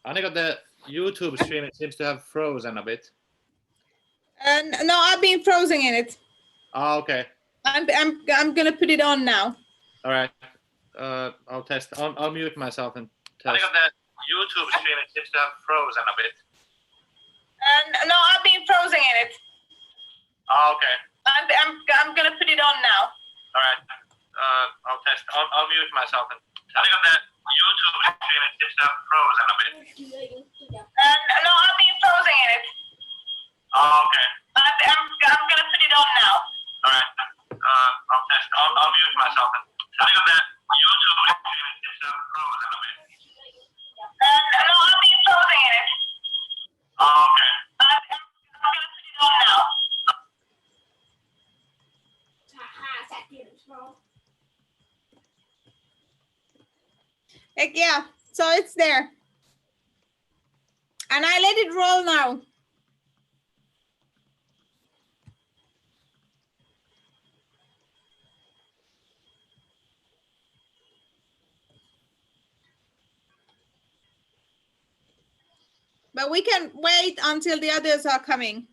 Annika, the YouTube stream seems to have frozen a bit. No, I've been frozen in it. Oh, okay. I'm gonna put it on now. All right. I'll test. I'll mute myself and test. Annika, the YouTube stream seems to have frozen a bit. No, I've been frozen in it. Oh, okay. I'm gonna put it on now. All right. I'll test. I'll mute myself and test. Annika, the YouTube stream seems to have frozen a bit. No, I've been frozen in it. Oh, okay. I'm gonna put it on now. All right. I'll test. I'll mute myself and Annika, the YouTube stream seems to have frozen a bit. No, I've been frozen in it. Oh, okay. I'm gonna put it on now. Heck yeah, so it's there. And I let it roll now. But we can wait until the others are coming.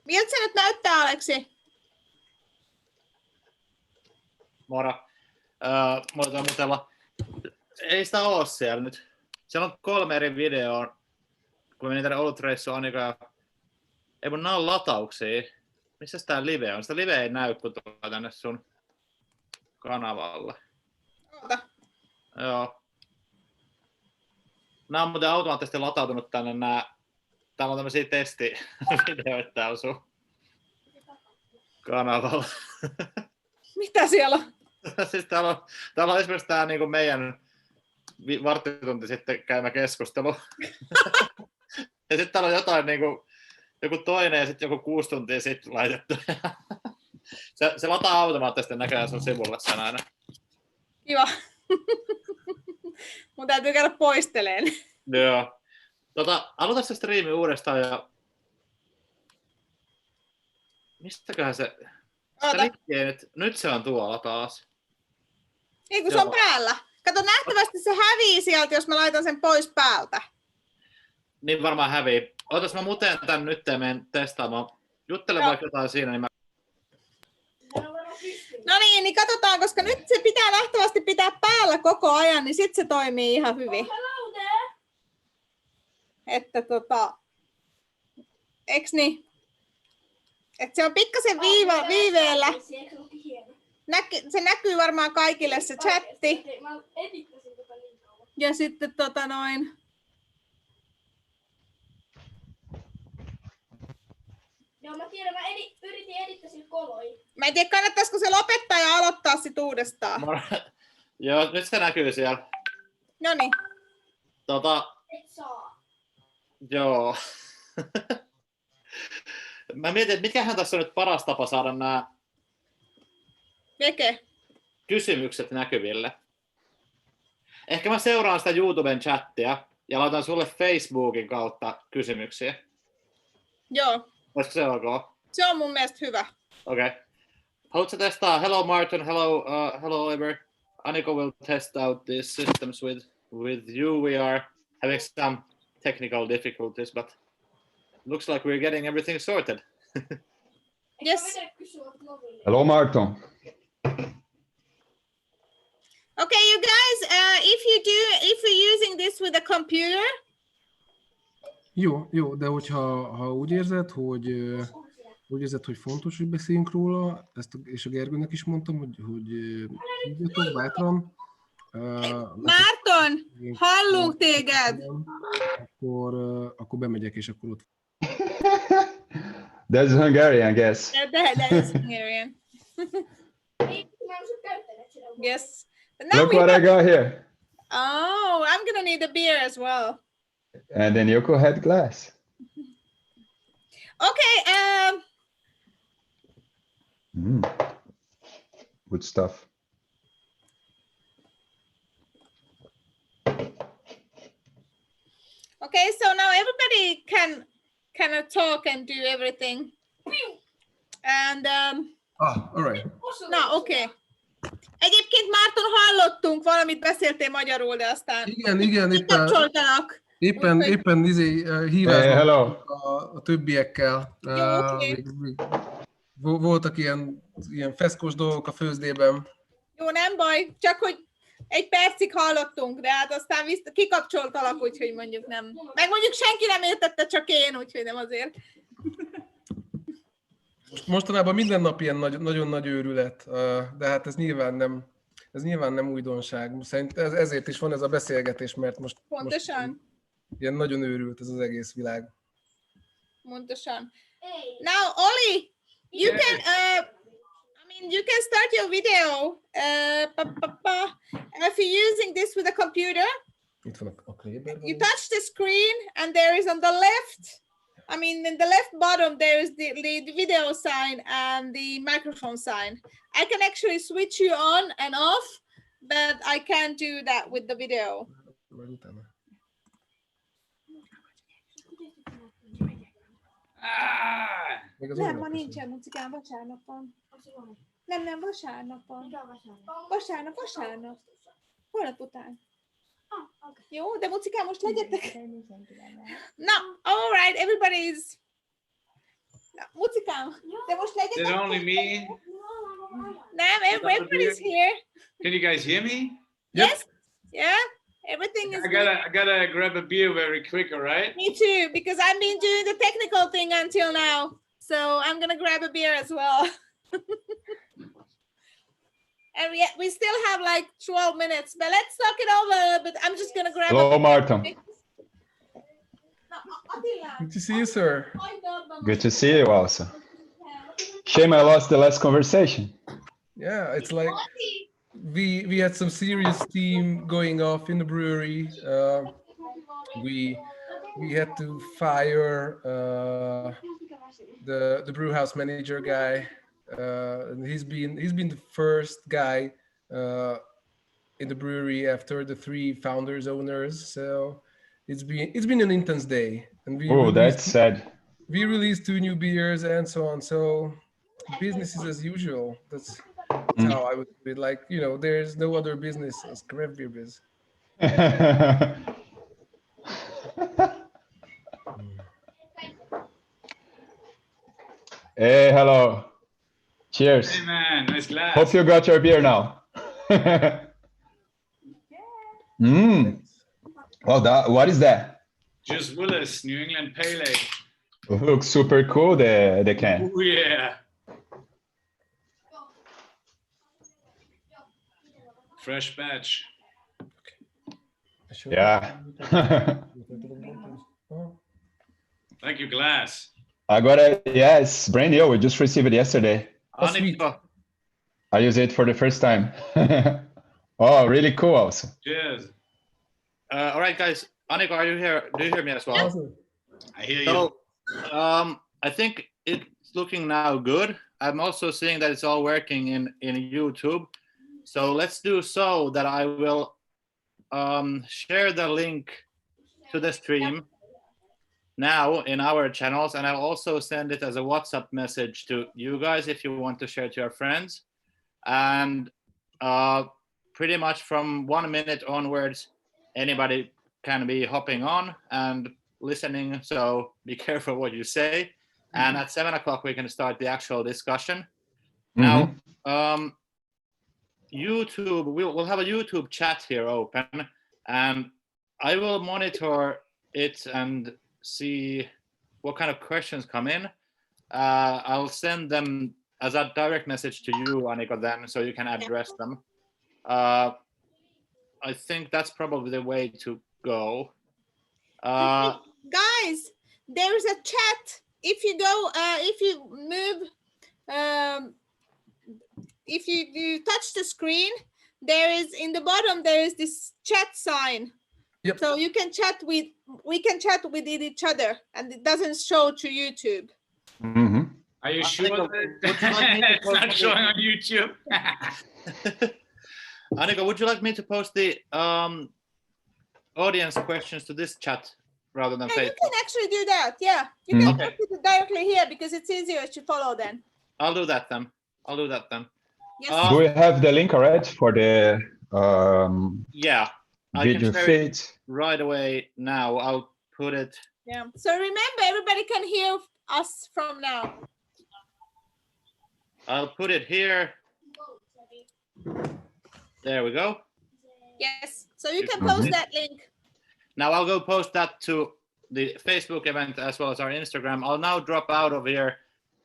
Miltä se nyt näyttää, Aleksi? Moro. Voidaan mutella. Ei sitä oo siellä nyt. Siellä on 3 eri videoa. Kun menin tänne Olut-reissuun, Annika. Ei mun nää on latauksia. Missäs tää live on? Sitä live ei näy, kun tulee tänne sun kanavalle. Oota. Joo. Nää on muuten automaattisesti latautunut tänne nää. Täällä on tämmösiä testivideoita täällä sun kanavalla. Mitä siellä on? Siis täällä on esimerkiksi tää niinku meidän varttitunti sitten käymä keskustelu. Ja sitten täällä on jotain niinku, joku toinen ja sitten joku 6 tuntia sitten laitettu. Se lataa automaattisesti näköjään sun sivulle sen aina. Kiva. Mun täytyy käydä poisteleen. Joo. Aloita se striimi uudestaan ja... Mistäköhän se... Nyt se on tuolla taas. Ei kun se on päällä. Kato, nähtävästi se hävii sieltä, jos mä laitan sen pois päältä. Niin varmaan hävii. Ootas mä muteen tän nyt ja menen testaamaan. Juttele vaikka jotain siinä, niin mä... No niin katsotaan, koska nyt se pitää nähtävästi pitää päällä koko ajan, niin sit se toimii ihan hyvin. Että eiks niin? Että se on pikkasen viiveellä. Se näkyy varmaan kaikille se chatti. Ja sitten Joo, mä tiedän, mä yritin edittää sillä koloin. Mä en tiedä, kannattaisiko se lopettaa ja aloittaa sit uudestaan. Joo, nyt se näkyy siellä. Noniin. Et saa. Joo. Mä mietin, että mikähän tässä on nyt paras tapa saada nämä kysymykset näkyville. Ehkä mä seuraan sitä YouTuben chattia ja laitan sulle Facebookin kautta kysymyksiä. Joo. Olisiko se ok? Se on mun mielestä hyvä. Okei. Okay. Haluatko testaa? Hello Martin, hello Oliver. Annika will test out these systems with you. We are having some technical difficulties, but looks like we're getting everything sorted. Yes. Hello Martin. Okay, you guys, if you're using this with a computer. Jó, de hogyha úgy érzed, hogy fontos, hogy beszéljünk róla, és a Gergőnek is mondtam, hogy hívjatok bátran. Márton, hallunk téged! Akkor bemegyek, és akkor ott... That's Hungarian, I guess. That is Hungarian. Ei, mä en osaa käyttänyt sitä. Yes. But now Look we what I have... got here. Oh, I'm gonna need a beer as well. And then Yoko had glass. Okay. Good stuff. Okay. So now everybody can kind of talk and do everything. And All right. na, oké. Egyébként Márton hallottunk, valamit beszéltél magyarul, de aztán Igen, kapcsoltanak. éppen Hey, hívásban hello. a többiekkel. Oké. Voltak ilyen feszkos dolgok a főzdében. Jó, nem baj, csak hogy egy percig hallottunk, de hát aztán kikapcsoltalak, úgyhogy mondjuk nem. Meg mondjuk senki nem értette, csak én, úgyhogy nem azért. Mostanában minden nap ilyen nagyon nagy őrület, de hát ez nyilván nem újdonság. Szerintem ezért is van ez a beszélgetés, mert most Pontosan. Ilyen nagyon őrült ez az egész világ. Pontosan. Now, Oli, you can, you can start your video. If you're using this with a computer, Itt van a Kleber. you touch the screen and there is on the left, in the left bottom, there is the video sign and the microphone sign. I can actually switch you on and off, but I can't do that with the video. Nem, ma nincsen mucikám, vasárnap van. Nem, vasárnap van. Vasárnap. Holnap után. Jó, de mucikám, most legyetek. Na, all right, everybody's... Na, mucikám, de most legyetek. Is it only me? Nem, everybody's here. Can you guys hear me? Yes? Yeah? Everything is I gotta grab a beer very quick, all right? Me too, because I've been doing the technical thing until now. So I'm gonna grab a beer as well. And we still have like 12 minutes, but let's talk it over. But I'm just gonna grab Hello, a Martin. Good to see you, sir. Good to see you also. Shame I lost the last conversation. Yeah, it's like we had some serious steam going off in the brewery. We had to fire the brew house manager guy. He's been the first guy in the brewery after the 3 founders owners. So it's been an intense day. And That's sad. We released 2 new beers and so on. So business is as usual. That's how I would be like, there's no other business as craft beer biz. Hey, hello. Cheers. Hey man, nice glass. Hope you got your beer now. Well, what is that? Just Willis, New England Pale Ale. It looks super cool, the can. Oh yeah. Fresh batch. Yeah. Like your glass. I got it. Yeah, it's brand new. We just received it yesterday. Annika. I use it for the first time. Oh, really cool also. Cheers. All right, guys. Annika, are you here? Do you hear me as well? Awesome. I hear you. Oh. So, I think it's looking now good. I'm also seeing that it's all working in YouTube. So let's do so that I will share the link to the stream now in our channels, and I'll also send it as a WhatsApp message to you guys if you want to share it to your friends. And pretty much from 1 minute onwards, anybody can be hopping on and listening, so be careful what you say. And at 7 o'clock, we can start the actual discussion. Now, YouTube, we'll have a YouTube chat here open, and I will monitor it and see what kind of questions come in. I'll send them as a direct message to you, Annika, then, so you can address them. I think that's probably the way to go. Guys, there's a chat if you go, if you move, if you touch the screen, there is in the bottom there is this chat sign. Yep. So you can chat with, we can chat with each other, and it doesn't show to YouTube. Mm-hmm. Are you sure Annika, that it's not showing on YouTube? Annika, would you like me to post the audience questions to this chat rather than Yeah, you Facebook? can actually do that. Yeah, you can Okay. put it directly here because it's easier to follow then. I'll do that then. Yes. Do we have the link already for the Yeah, I video can share it feed? right away now. I'll put it. Yeah. So remember, everybody can hear us from now. I'll put it here. There we go. Yes. So you can post that link. Now I'll go post that to the Facebook event as well as our Instagram. I'll now drop out of here,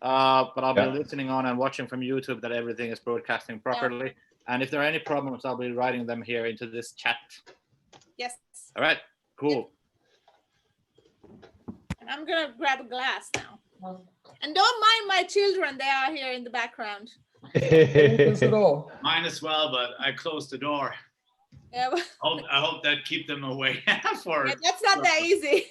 but I'll Yeah. be listening on and watching from YouTube that everything is broadcasting properly. And if there are any problems, I'll be writing them here into this chat. Yes. All right, cool. And I'm gonna grab a glass now. And don't mind my children; they are here in the background. Not at all. Mine as well, but I closed the door. Yeah, I hope that keep them away for. yeah, that's not that easy.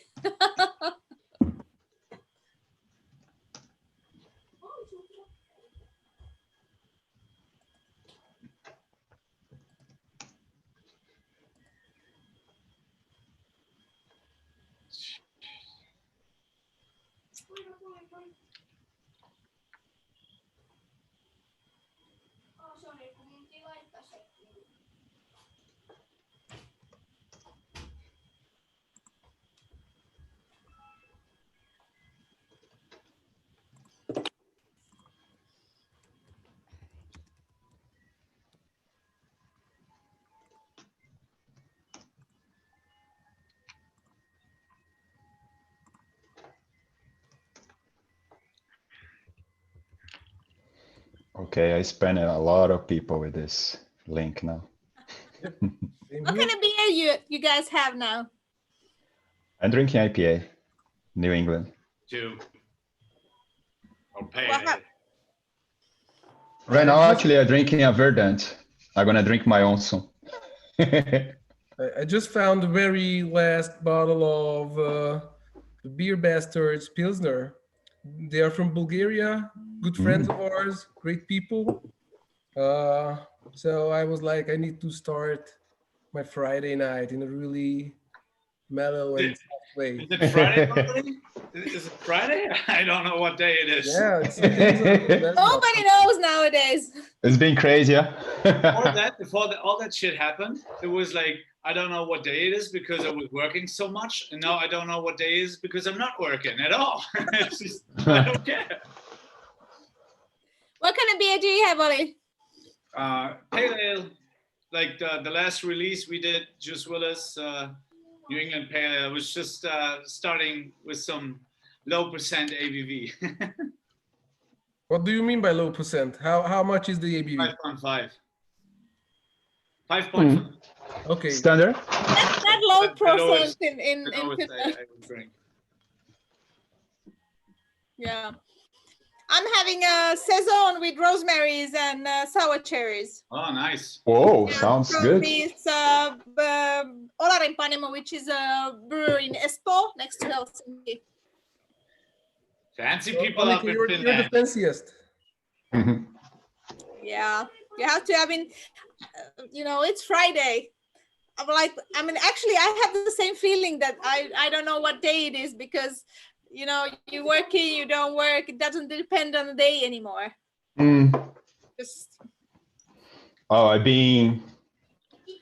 Okay, I spent a lot of people with this link now. Same What here. kind of beer you guys have now? I'm drinking IPA, New England. To or pay. What hap- Right now, actually, I'm drinking a Verdant. I'm gonna drink my own soon. I just found the very last bottle of the Beer Bastards Pilsner. They are from Bulgaria, good friends of ours, great people. So I was like, I need to start my Friday night in a really mellow and soft way. Is it Friday? already? Is it Friday? I don't know what day it is. Yeah, it's Nobody knows nowadays. It's been crazy, yeah? Before all that shit happened, it was like, I don't know what day it is because I was working so much, and now I don't know what day it is because I'm not working at all. It's just, I don't care. What kind of beer do you have, Ollie? Pale ale, like the last release we did, Juice Willis, New England Pale Ale, was just starting with some low percent ABV. What do you mean by low percent? How much is the ABV? 5.5. 5.5. Okay. Standard? That's not low That always- percent in I always say Finland. I would drink. Yeah. I'm having a saison with rosemaries and sour cherries. Oh, nice. Whoa, Yeah, sounds from good. This Olarin Panimo, which is a brewery in Espoo next to Helsinki. Fancy So, people Annika, up in you're the Finland. fanciest. Mhm. Yeah, you have to. I mean, you know, it's Friday. I'm like, I mean, actually, I have the same feeling that I don't know what day it is because, you know, you work here, you don't work. It doesn't depend on the day anymore. Mm. Just Oh, I've been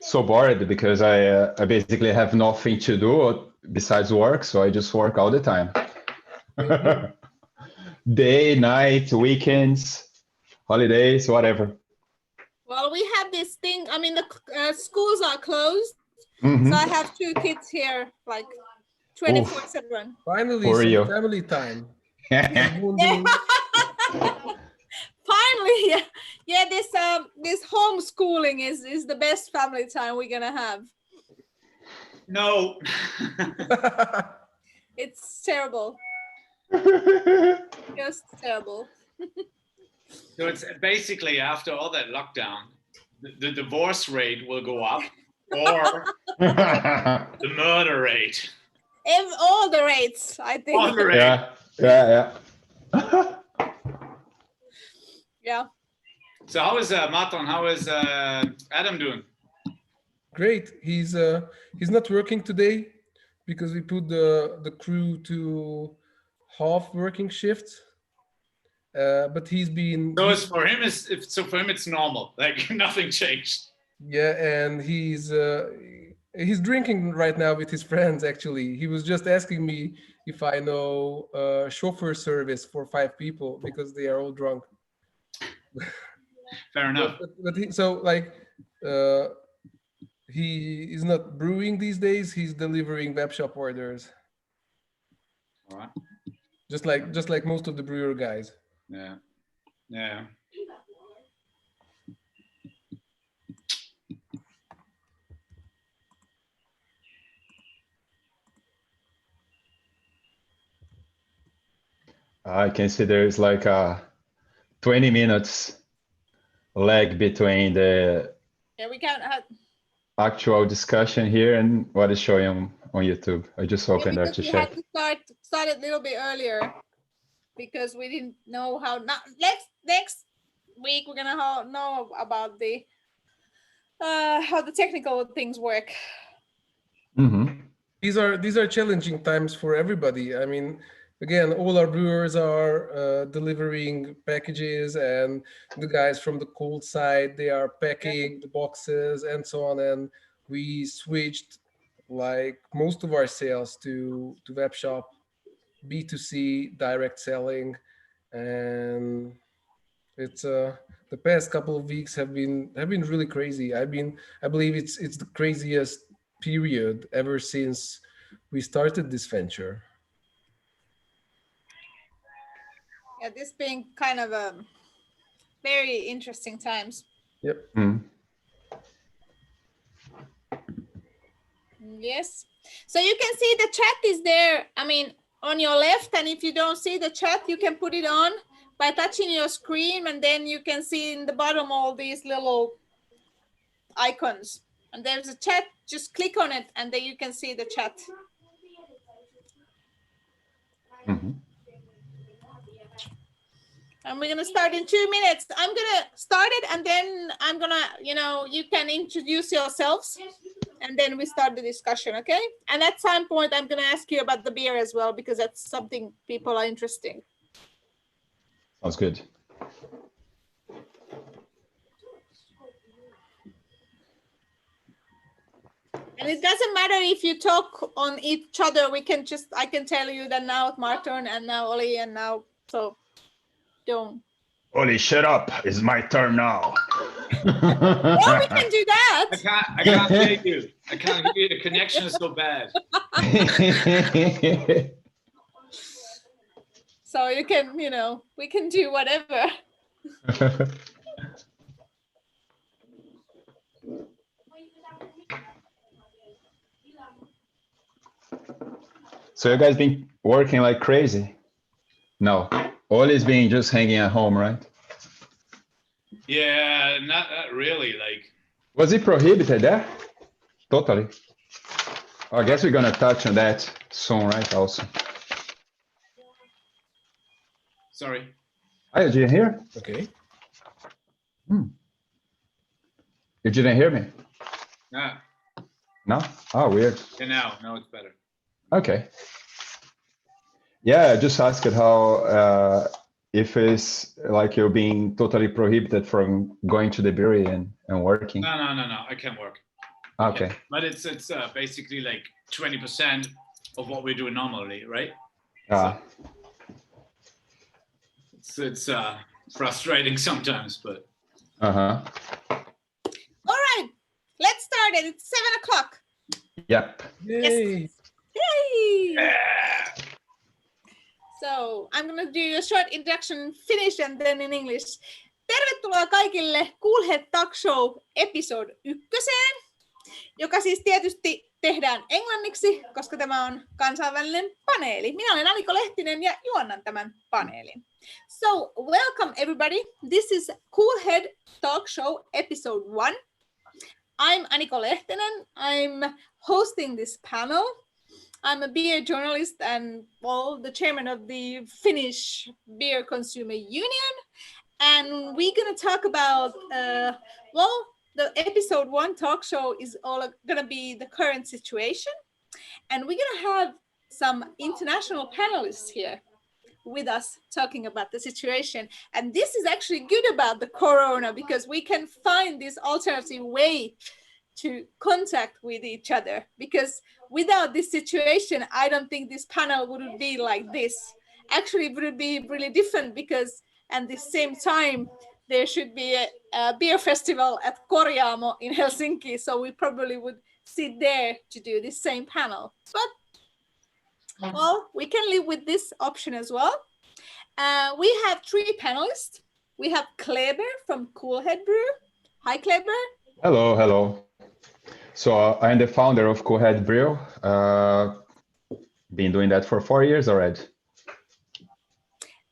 so bored because I basically have nothing to do besides work, so I just work all the time. Day, night, weekends, holidays, whatever. well, we have this thing. I mean, the schools are closed, Mhm. so I have 2 kids here, like 24/7. Finally, For some you. family time. Yeah. Finally, yeah. This homeschooling is the best family time we're gonna have. No. It's terrible. Just terrible. So it's basically after all that lockdown, the divorce rate will go up, or the murder rate. All the rates, I think. All the rate. yeah. Yeah. So how is Martin? How is Adam doing? Great. He's not working today because we put the crew to half working shifts. But he's been. So it's for him. For him it's normal. Like nothing changed. Yeah, and he's drinking right now with his friends. Actually, he was just asking me if I know chauffeur service for 5 people because they are all drunk. Fair enough. But he is not brewing these days. He's delivering web shop orders. All right. Just like most of the brewer guys. Yeah. Yeah. I can see there's like a 20 minutes lag between the We can't have. actual discussion here and what is showing on YouTube. I just opened there to we check. had to start a little bit earlier because we didn't know how. Next week we're gonna know about the how the technical things work. Mm-hmm. These are challenging times for everybody. I mean, again, all our brewers are delivering packages, and the guys from the cold side, they are packing the boxes and so on. And we switched like most of our sales to web shop, B2C, direct selling, and it's the past couple of weeks have been really crazy. I believe it's the craziest period ever since we started this venture. Yeah, this being kind of a very interesting times. Yep. Mm. Yes. So you can see the chat is there. I mean, on your left, and if you don't see the chat, you can put it on by touching your screen, and then you can see in the bottom all these little icons. And there's a chat. Just click on it, and then you can see the chat. Mm-hmm. And we're gonna start in 2 minutes. I'm gonna start it, and then I'm gonna, you can introduce yourselves, and then we start the discussion, okay? And at some point, I'm gonna ask you about the beer as well, because that's something people are interested in. Sounds good. And it doesn't matter if you talk on each other. I can tell you that now it's Martin, and now Oli, and now, so don't. Oli, shut up. It's my turn now. Well, we can do that. I can't hear you. I can't hear you. The connection is so bad. So you can, we can do whatever. So you guys been working like crazy? No, Oli's been just hanging at home, right? Yeah, not really. Like, Was it prohibited there? Totally. I guess we're gonna touch on that soon, right? Also. sorry. Oh, you didn't hear? Okay. You didn't hear me? Ah, No? Oh, weird. and now it's better. Okay. Yeah, I just asked how if it's like you're being totally prohibited from going to the brewery and working. No. I can't work. Okay. Yeah, but it's basically like 20% of what we do normally, right? It's frustrating sometimes, but. Uh-huh. All right, let's start it. It's 7 o'clock. Yep. Yay. Yay! Yeah. So I'm gonna do a short introduction, Finnish and then in English. Tervetuloa kaikille Cool Head Talk Show episode 1, joka siis tietysti tehdään englanniksi, koska tämä on kansainvälinen paneeli. Minä olen Aniko Lehtinen ja juonnan tämän paneelin. So, welcome everybody. This is Cool Head Talk Show episode 1. I'm Aniko Lehtinen. I'm hosting this panel. I'm a beer journalist and, well, the chairman of the Finnish Beer Consumer Union. And we're going to talk about, the episode 1 talk show is all going to be the current situation. And we're going to have some international panelists here with us talking about the situation. And this is actually good about the corona because we can find this alternative way to contact with each other, because without this situation, I don't think this panel would be like this. Actually, it would be really different because at the same time, there should be a beer festival at Korjaamo in Helsinki. So we probably would sit there to do this same panel. But, well, we can live with this option as well. We have 3 panelists. We have Kleber from Cool Head Brew. Hi, Kleber. Hello, hello. So I'm the founder of Cool Head Brew. Been doing that for 4 years already.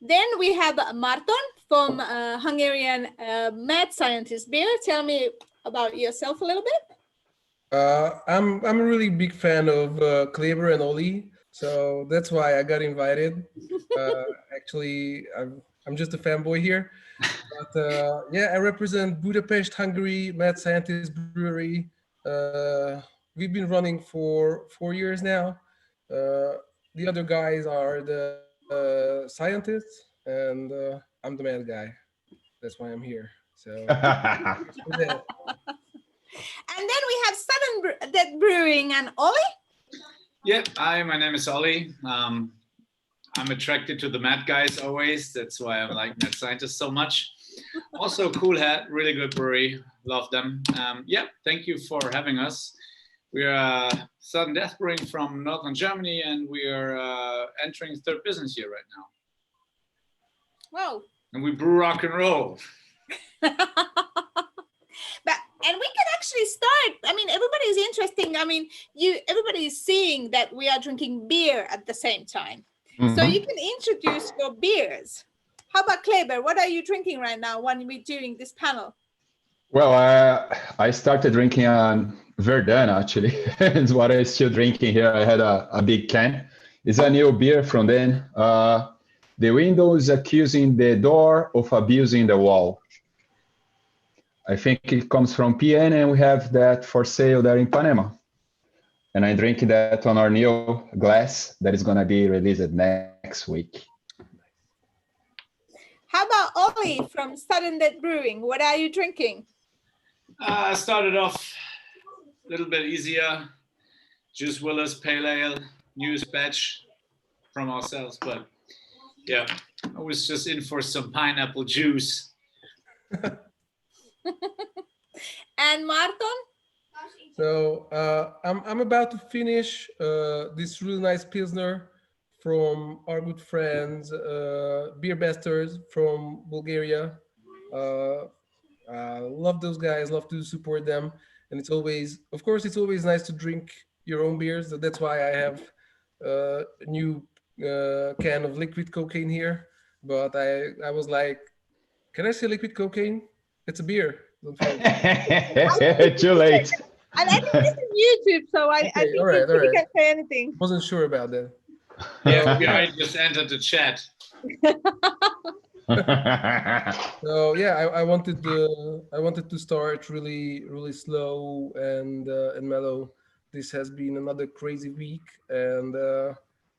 Then we have Marton from Hungarian Mad Scientist Beer. Tell me about yourself a little bit. I'm a really big fan of Kleber and Oli, so that's why I got invited. Actually, I'm just a fanboy here, but yeah, I represent Budapest, Hungary, Mad Scientist Brewery. We've been running for 4 years now. The other guys are the scientists, and I'm the mad guy. That's why I'm here. So. And then we have Southern Dead Brewing and Ollie. Yeah, hi, my name is Ollie. I'm attracted to the mad guys always. That's why I like Mad Scientists so much. Also, Cool Head, really good brewery. Love them. Yeah, thank you for having us. We are Southern Death Brewing from Northern Germany, and we are entering 3rd business year right now. Whoa. And we brew rock and roll. And we can actually start. I mean, everybody's interesting. I mean, everybody is seeing that we are drinking beer at the same time. Mm-hmm. So you can introduce your beers. How about Kleber? What are you drinking right now when we're doing this panel? Well, I started drinking Verdun, actually. It's what I'm still drinking here. I had a big can. It's a new beer from them. The window is accusing the door of abusing the wall. I think it comes from PN, and we have that for sale there in Panama. And I'm drinking that on our new glass that is going to be released next week. How about Ollie from Southern Dead Brewing? What are you drinking? I started off a little bit easier. Juice Willis Pale Ale, newest batch from ourselves. But yeah, I was just in for some pineapple juice. And Marton? So I'm about to finish this really nice Pilsner from our good friends, Beer Basters from Bulgaria. Love those guys, love to support them. And it's always, of course, it's always nice to drink your own beers. That's why I have a new can of liquid cocaine here. But I was like, can I say liquid cocaine? It's a beer. Too late. And I think this is YouTube, so I think all right. you can say anything. Wasn't sure about that. Yeah, I just entered the chat. So yeah, I wanted to start really slow and mellow. This has been another crazy week, and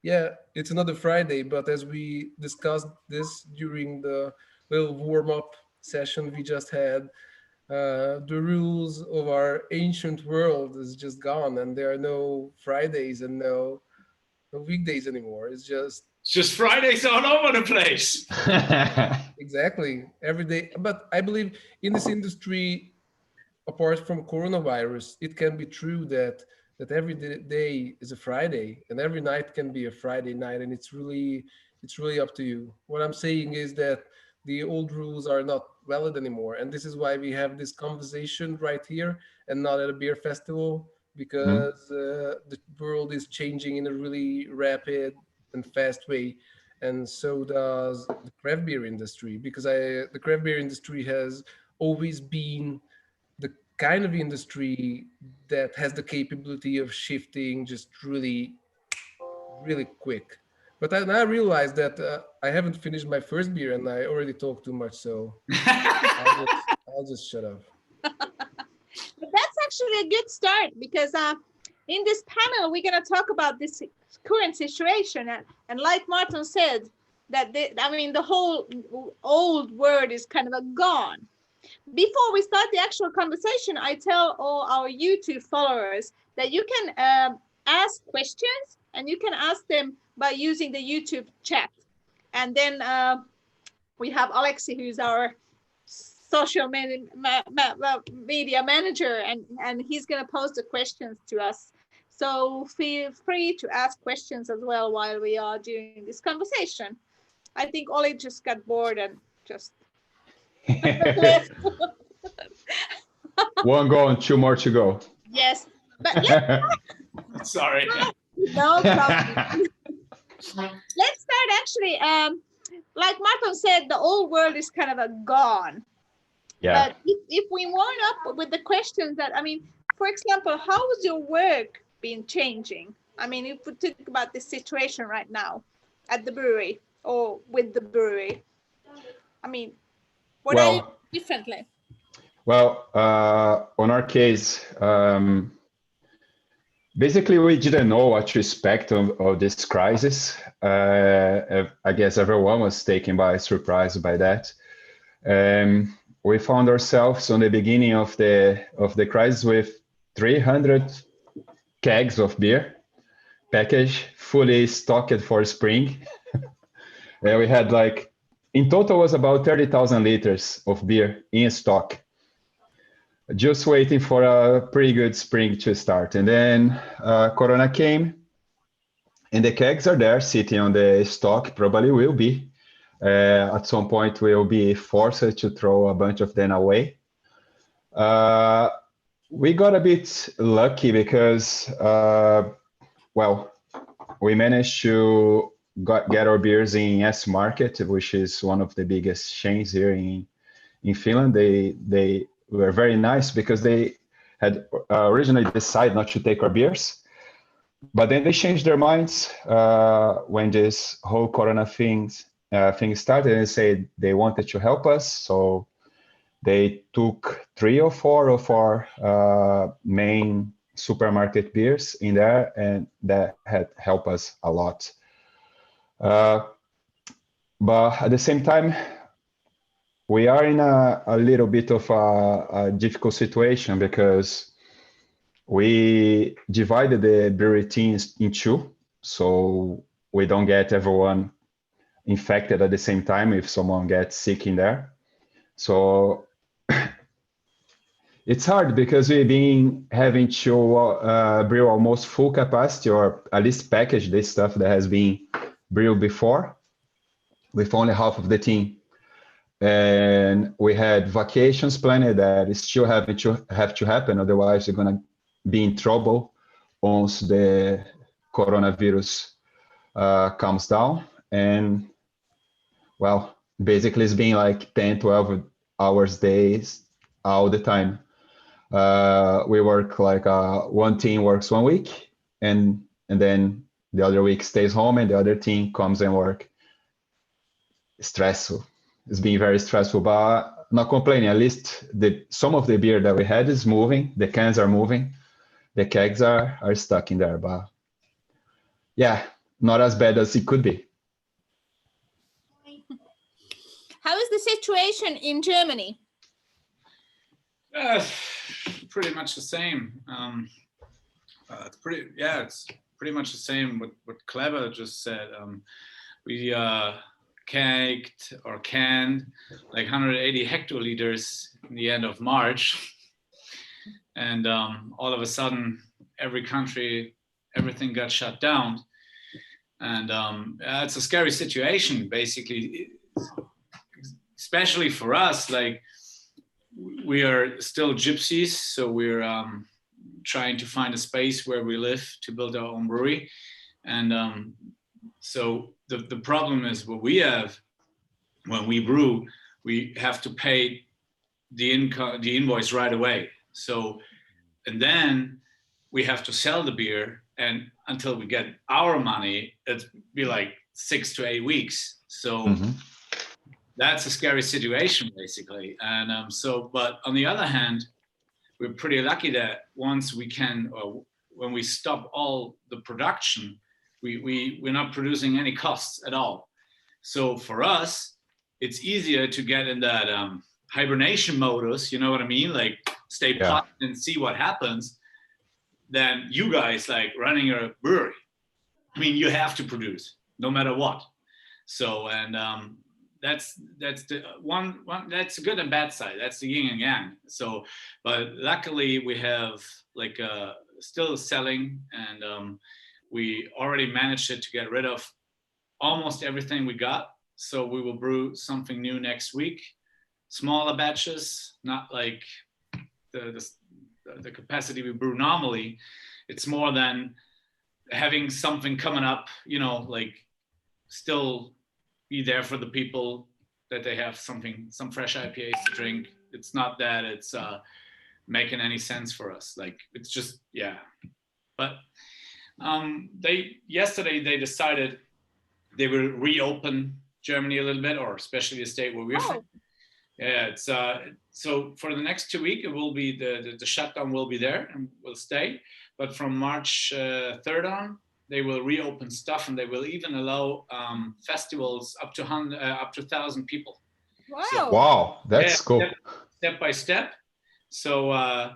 yeah, it's another Friday. But as we discussed this during the little warm-up session we just had, the rules of our ancient world is just gone, and there are no Fridays and no weekdays anymore. It's just Fridays all over the place. Exactly, every day. But I believe in this industry, apart from coronavirus, it can be true that every day is a Friday, and every night can be a Friday night, and it's really up to you. What I'm saying is that the old rules are not valid anymore, and this is why we have this conversation right here and not at a beer festival, because the world is changing in a really rapid and fast way, and so does the craft beer industry. Because the craft beer industry has always been the kind of industry that has the capability of shifting just really, really quick. But I realized that I haven't finished my first beer and I already talked too much, so I'll just shut up. But that's actually a good start, because in this panel, we're going to talk about this current situation. And like Martin said, that the whole old world is kind of gone. Before we start the actual conversation, I tell all our YouTube followers that you can ask questions, and you can ask them by using the YouTube chat. And then we have Alexi, who's our social media manager, and he's going to pose the questions to us. So feel free to ask questions as well while we are doing this conversation. I think Ollie just got bored and just left. One gone, two more to go. Yes, but let's Sorry. no problem. Let's start actually. Like Martin said, the old world is kind of gone. Yeah. But if we warm up with the questions that, for example, how has your work been changing? If we think about this situation right now at the brewery or with the brewery, what are you doing differently? Well, on our case, basically we didn't know what to expect of this crisis. I guess everyone was taken by surprise by that. We found ourselves on the beginning of the crisis with 300 kegs of beer packaged, fully stocked for spring. And we had in total was about 30,000 liters of beer in stock, just waiting for a pretty good spring to start. And then Corona came, and the kegs are there sitting on the stock, probably will be. At some point, we'll be forced to throw a bunch of them away. We got a bit lucky because, we managed to get our beers in S Market, which is one of the biggest chains here in Finland. They were very nice because they had originally decided not to take our beers, but then they changed their minds when this whole Corona thing started, and said they wanted to help us. So they took 3 or 4 of our main supermarket beers in there, and that had helped us a lot. But at the same time, we are in a little bit of a difficult situation because we divided the brewery teams in 2, so we don't get everyone infected at the same time if someone gets sick in there. So it's hard because we've been having to brew almost full capacity, or at least package this stuff that has been brewed before with only half of the team. And we had vacations planned that is still have to happen, otherwise we're gonna be in trouble once the coronavirus comes down. And basically it's been 10, 12 hours days all the time. We work one team works 1 week, and then the other week stays home and the other team comes and work. Stressful. It's been very stressful, but not complaining. At least some of the beer that we had is moving. The cans are moving. The kegs are stuck in there, but yeah, not as bad as it could be. How is the situation in Germany? Pretty much the same. It's pretty much the same what Kleber just said. We kegged or canned 180 hectoliters in the end of March, and all of a sudden every country, everything got shut down, and it's a scary situation basically, especially for us. We are still gypsies, so we're trying to find a space where we live to build our own brewery. And so the problem is what we have when we brew, we have to pay the invoice right away. So, and then we have to sell the beer, and until we get our money, it'd be like 6 to 8 weeks. So that's a scary situation, basically. And but on the other hand, we're pretty lucky that once we can, when we stop all the production, we're not producing any costs at all. So for us, it's easier to get in that hibernation modus, you know what I mean? Like stay put and see what happens, than you guys like running a brewery. I mean, you have to produce no matter what. So, and that's the one, that's a good and bad side. That's the yin and yang. So, but luckily we have like still selling, and we already managed to get rid of almost everything we got. So we will brew something new next week, smaller batches, not like the capacity we brew normally. It's more than having something coming up, you know, like still be there for the people, that they have some fresh IPAs to drink. It's not that it's making any sense for us. Like it's just, yeah. But yesterday they decided they will reopen Germany a little bit, or especially the state where we're from. Yeah, it's so for the next 2 weeks, it will be the shutdown will be there and will stay. But from March 3rd on, they will reopen stuff, and they will even allow festivals up to 1,000 people. Wow! So, Wow, that's cool. Step by step. So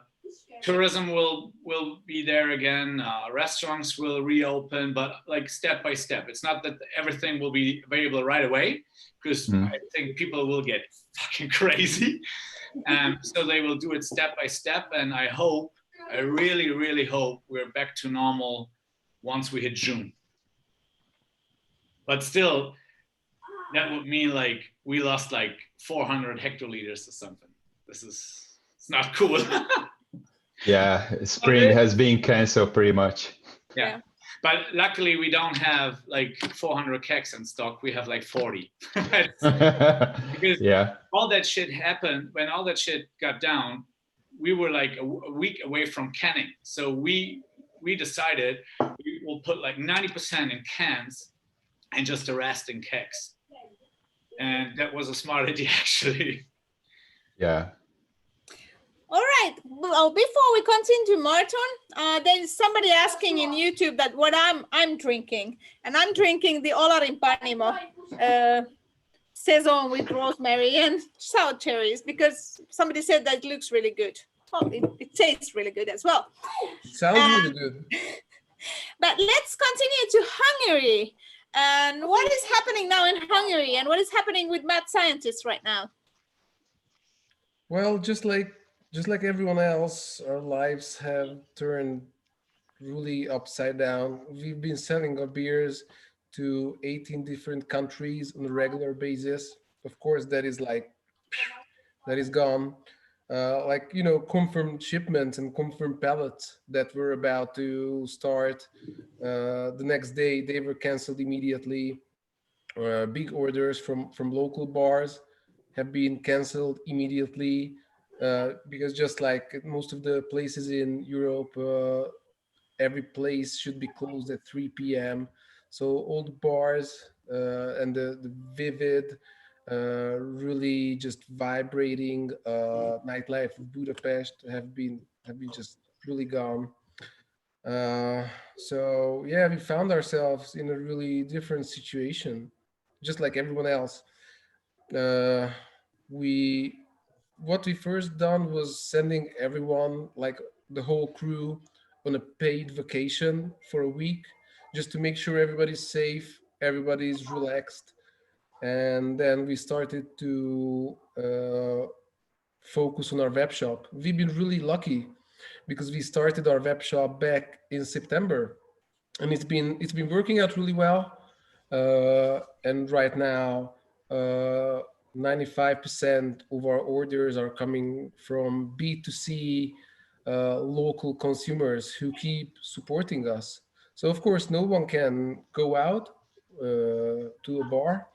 tourism will be there again. Restaurants will reopen, but like step by step. It's not that everything will be available right away, because I think people will get fucking crazy. So they will do it step by step, and I really, really hope we're back to normal once we hit June. But still, that would mean like we lost like 400 hectoliters or something. It's not cool. Yeah, spring has been canceled pretty much. Yeah. But luckily we don't have like 400 kegs in stock. We have like 40. Because all that shit happened, when all that shit got down, we were like a week away from canning. So we decided we will put like 90% in cans and just the rest in kegs. And that was a smart idea, actually. Yeah. All right. Well, before we continue, Martin, there's somebody asking in YouTube that what I'm drinking, and I'm drinking the Olarin Panimo Saison with rosemary and sour cherries, because somebody said that it looks really good. Oh, it tastes really good as well. Sounds really good. But let's continue to Hungary. And what is happening now in Hungary, and what is happening with Mad Scientist right now? Well, just like everyone else, our lives have turned really upside down. We've been selling our beers to 18 different countries on a regular basis. Of course, that is gone. Like, you know, confirmed shipments and confirmed pallets that were about to start the next day, they were canceled immediately. Big orders from local bars have been canceled immediately. Because just like most of the places in Europe, every place should be closed at 3 p.m. So all the bars and the vivid, really just vibrating nightlife of Budapest have been just really gone. So yeah, we found ourselves in a really different situation, just like everyone else. What we first done was sending everyone, like the whole crew, on a paid vacation for a week, just to make sure everybody's safe, everybody's relaxed. And then we started to focus on our web shop. We've been really lucky because we started our web shop back in September, and it's been working out really well. And right now, 95% of our orders are coming from B2C local consumers who keep supporting us. So of course, no one can go out to a bar,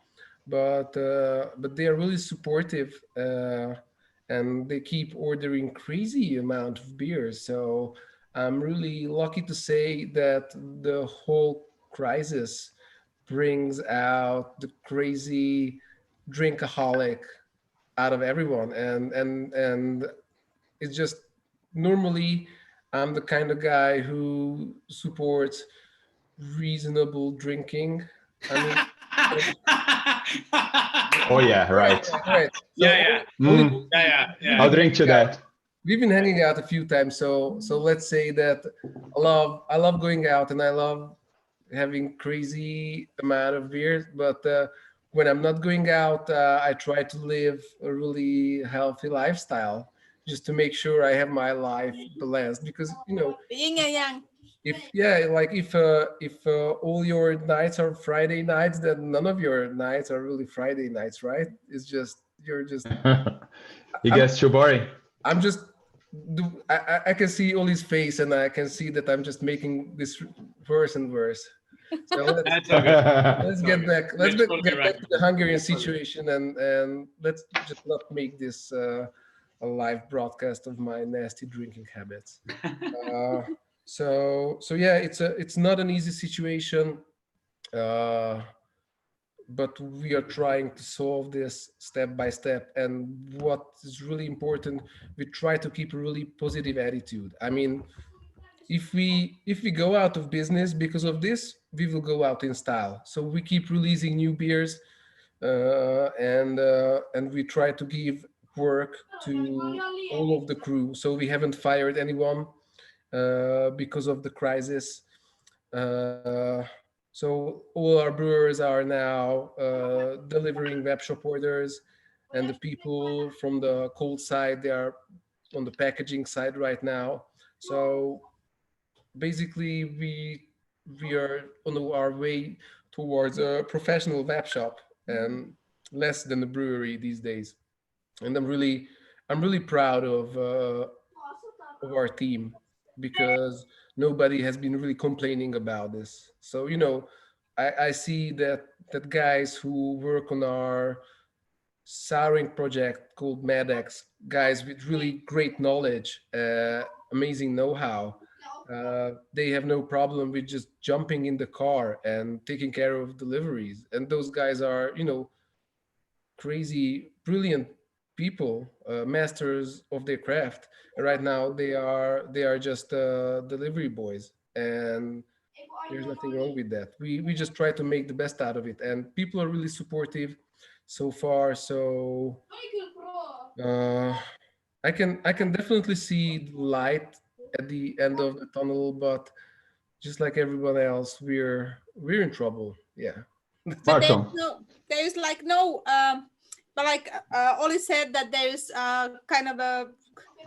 but they are really supportive, and they keep ordering crazy amount of beers. So I'm really lucky to say that the whole crisis brings out the crazy drinkaholic out of everyone, and it's just normally I'm the kind of guy who supports reasonable drinking. I mean, Oh yeah, right. right. So Yeah. only- Yeah. I'll drink to that. we've been hanging out a few times, so let's say that I love going out and I love having crazy amount of beers, but when I'm not going out, I try to live a really healthy lifestyle just to make sure I have my life balanced, because Yin and yang. if all your nights are Friday nights, then none of your nights are really Friday nights, right? It's just It gets too boring. I'm just I can see Oli's face, and I can see that I'm just making this worse and worse. So That's okay. let's get back. Let's You're get totally back right. to the Hungarian situation, and let's just not make this a live broadcast of my nasty drinking habits. So yeah, it's not an easy situation, but we are trying to solve this step by step. And what is really important, we try to keep a really positive attitude. I mean, if we go out of business because of this, we will go out in style. So we keep releasing new beers, and we try to give work to all of the crew. So we haven't fired anyone because of the crisis. So all our brewers are now delivering web shop orders, and the people from the cold side, they are on the packaging side right now. So basically we are on our way towards a professional web shop and less than a brewery these days. And I'm really proud of our team, because nobody has been really complaining about this. So I see that guys who work on our souring project called MedX, guys with really great knowledge, amazing know-how, they have no problem with just jumping in the car and taking care of deliveries. And those guys are crazy brilliant people, masters of their craft. And right now they are just delivery boys, and there's nothing wrong with that. We just try to make the best out of it, and people are really supportive so far. So I can definitely see the light at the end of the tunnel, but just like everyone else, we're in trouble. Yeah. But Marco. there's like no but like Oli said, that there's kind of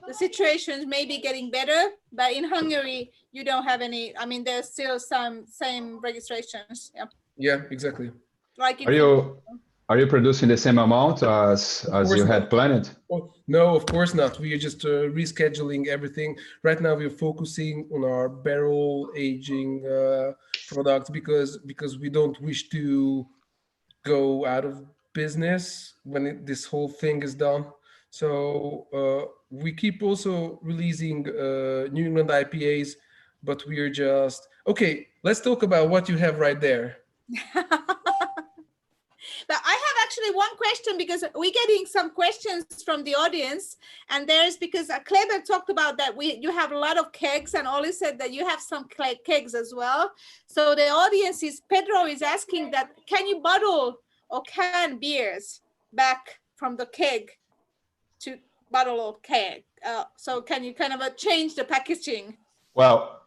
the situation's maybe getting better, but in Hungary you don't have any. I mean, there's still some same registrations. Yeah, exactly. Like in Are you producing the same amount as you had planned? No, of course not. We are just rescheduling everything. Right now we're focusing on our barrel aging products, because we don't wish to go out of business when this whole thing is done. So we keep also releasing New England IPAs, but we are just okay. Let's talk about what you have right there. But I have actually one question, because we're getting some questions from the audience, and there's because Kleber talked about that you have a lot of kegs, and Oli said that you have some kegs as well. So the audience Pedro is asking that, can you bottle or can beers back from the keg to bottle or keg? So can you kind of change the packaging? Well,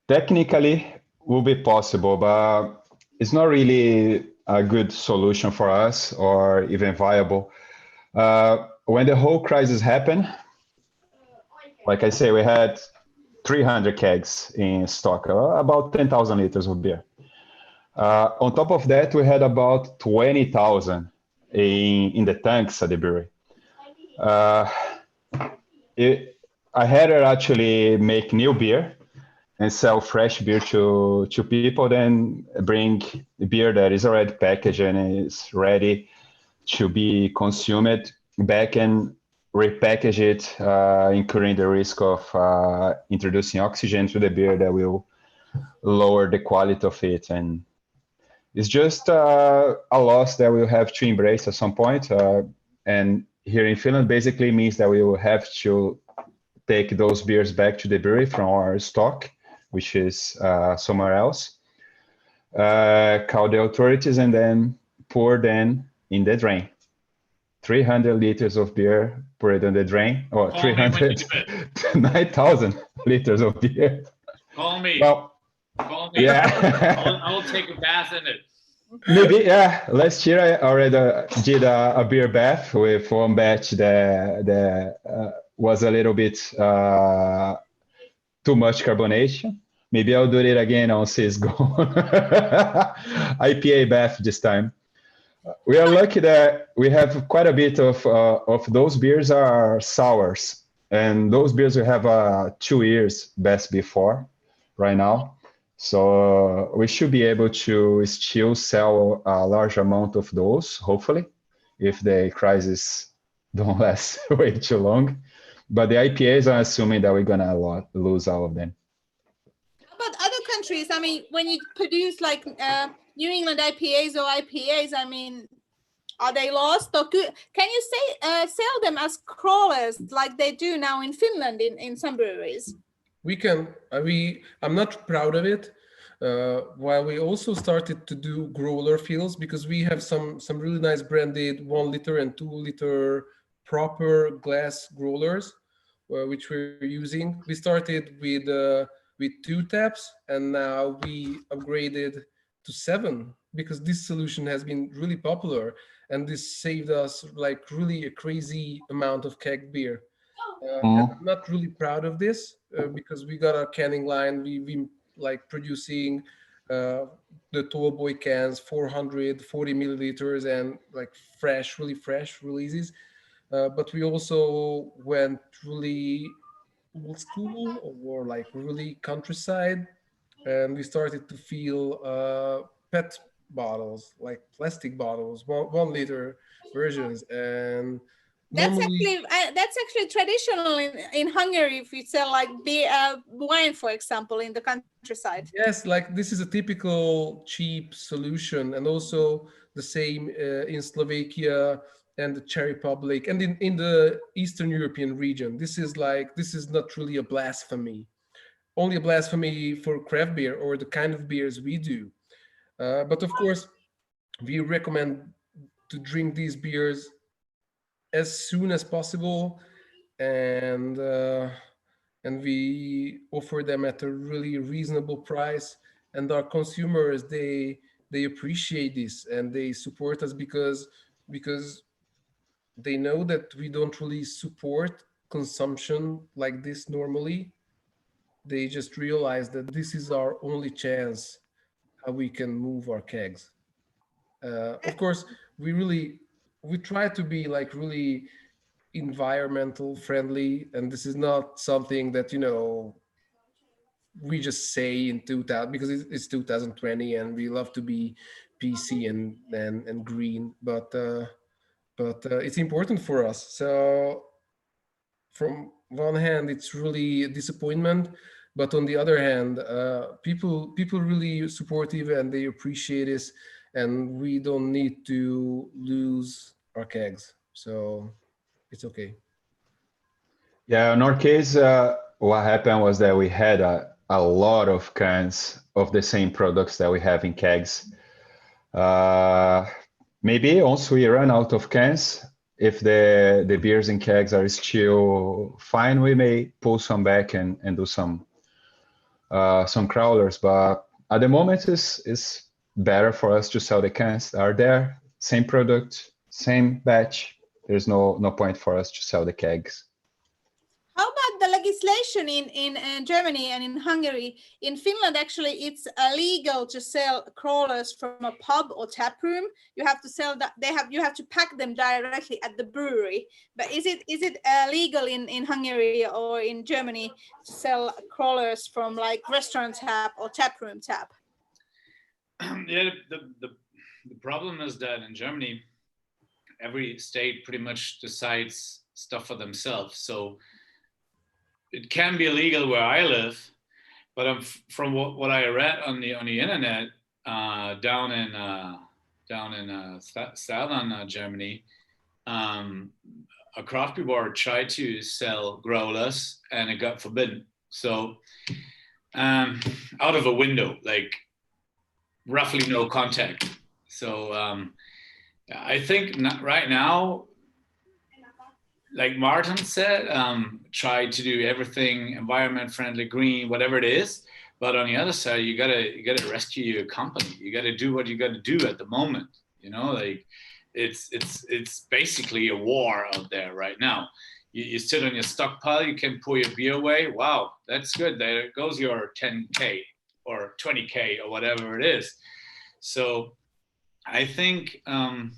technically will be possible, but it's not really a good solution for us or even viable. When the whole crisis happened, like I say, we had 300 kegs in stock, about 10,000 liters of beer. On top of that, we had about 20,000 in the tanks at the brewery. I had her actually make new beer and sell fresh beer to people, then bring beer that is already packaged and is ready to be consumed back and repackage it, incurring the risk of introducing oxygen to the beer that will lower the quality of it. And it's just a loss that we'll have to embrace at some point. And here in Finland basically means that we will have to take those beers back to the brewery from our stock, which is somewhere else, call the authorities, and then pour them in the drain. 300 liters of beer poured in the drain, or 9,000 liters of beer. Call me. Well, Call me. yeah. I'll take a bath in it. Maybe, yeah. Last year I already did a beer bath with one batch that was a little bit too much carbonation. Maybe I'll do it again once it's gone. IPA bath this time. We are lucky that we have quite a bit of those beers are sours, and those beers we have 2 years best before right now. So we should be able to still sell a large amount of those, hopefully, if the crisis don't last way too long. But the IPAs, I'm assuming that we're gonna lose all of them. But other countries, I mean, when you produce like New England IPAs or IPAs, I mean, are they lost or good? Can you sell them as crawlers like they do now in Finland in some breweries? We can. I'm not proud of it. While we also started to do growler fills, because we have some really nice branded 1 liter and 2 liter proper glass growlers, which we're using. We started with 2 taps, and now we upgraded to 7 because this solution has been really popular, and this saved us like really a crazy amount of keg beer. And I'm not really proud of this because we got our canning line. We like producing the Tall Boy cans, 440 milliliters, and like really fresh releases. But we also went really old school or like really countryside, and we started to feel PET bottles, like plastic bottles, 1 liter versions, and that's normally, actually traditional in Hungary. If you sell like beer, wine, for example, in the countryside. yes, like this is a typical cheap solution, and also the same in Slovakia and the Czech Republic and in the Eastern European region. This is not really a blasphemy. Only a blasphemy for craft beer or the kind of beers we do. But of course, we recommend to drink these beers as soon as possible, and we offer them at a really reasonable price. And our consumers, they appreciate this and they support us because they know that we don't really support consumption like this normally. They just realize that this is our only chance how we can move our kegs. Of course, we try to be like really environmental friendly, and this is not something that we just say in 2000 because it's 2020 and we love to be PC and green, but it's important for us. So from one hand, it's really a disappointment, but on the other hand, people really supportive and they appreciate this, and we don't need to lose our kegs, so it's okay. Yeah, in our case, what happened was that we had a lot of cans of the same products that we have in kegs. Maybe once we run out of cans, if the beers in kegs are still fine, we may pull some back and do some crawlers. But at the moment, it's better for us to sell the cans that are there, same product, same batch. There's no point for us to sell the kegs. How about the legislation in Germany and in Hungary? In Finland, actually, it's illegal to sell crawlers from a pub or tap room. You have to sell that. You have to pack them directly at the brewery. But is it legal in Hungary or in Germany to sell crawlers from like restaurant tap or tap room tap? Yeah, the problem is that in Germany, every state pretty much decides stuff for themselves. So it can be illegal where I live, but from what I read on the internet, down in southern Germany, a craft beer bar tried to sell growlers and it got forbidden. So out of a window, like roughly no contact. So I think right now, like Martin said, try to do everything environment friendly, green, whatever it is. But on the other side, you gotta rescue your company. You gotta do what you gotta do at the moment. You know, like it's basically a war out there right now. You sit on your stockpile, you can pour your beer away. Wow, that's good. There goes your 10K or 20K or whatever it is. So I think, I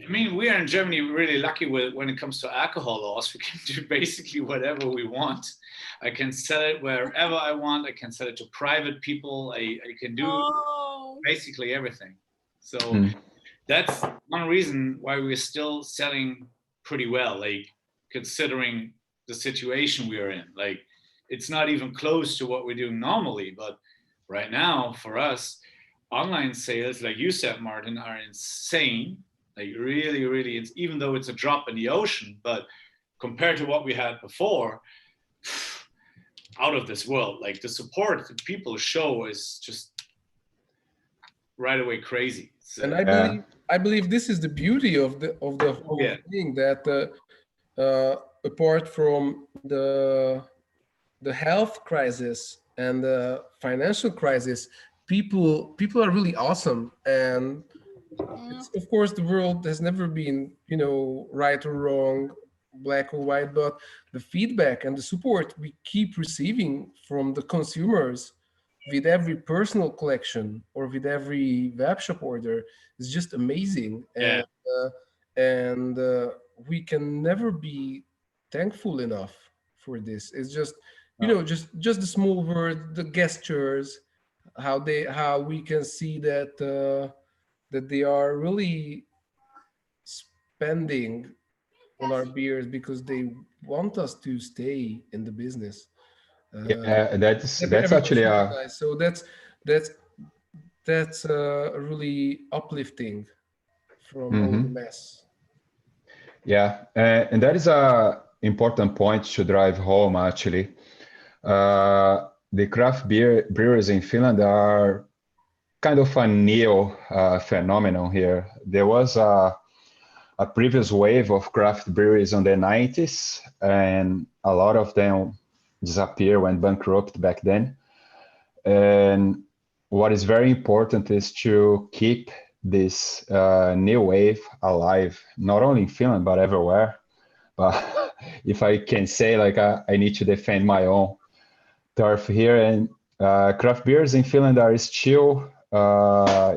mean, we are in Germany really lucky when it comes to alcohol laws. We can do basically whatever we want. I can sell it wherever I want. I can sell it to private people. I can do basically everything. So that's one reason why we're still selling pretty well, like considering the situation we are in. Like it's not even close to what we're doing normally, but right now for us, online sales, like you said, Martin, are insane. Like really, really, even though it's a drop in the ocean, but compared to what we had before, out of this world. Like the support that people show is just right away crazy. So, and I believe this is the beauty of the whole thing, that apart from the health crisis and the financial crisis, people are really awesome. And of course, the world has never been, right or wrong, black or white, but the feedback and the support we keep receiving from the consumers with every personal collection or with every web shop order is just amazing. Yeah. And we can never be thankful enough for this. It's just, just the small words, the gestures, how we can see that they are really spending on our beers because they want us to stay in the business. That's actually so that's really uplifting from all the mess. Yeah, and that is a important point to drive home. Actually, the craft beer brewers in Finland are kind of a neo phenomenon here. There was a previous wave of craft breweries in the 90s, and a lot of them disappeared, went bankrupt back then. And what is very important is to keep this new wave alive, not only in Finland, but everywhere. But if I can say, like, I need to defend my own turf here, and craft beers in Finland are still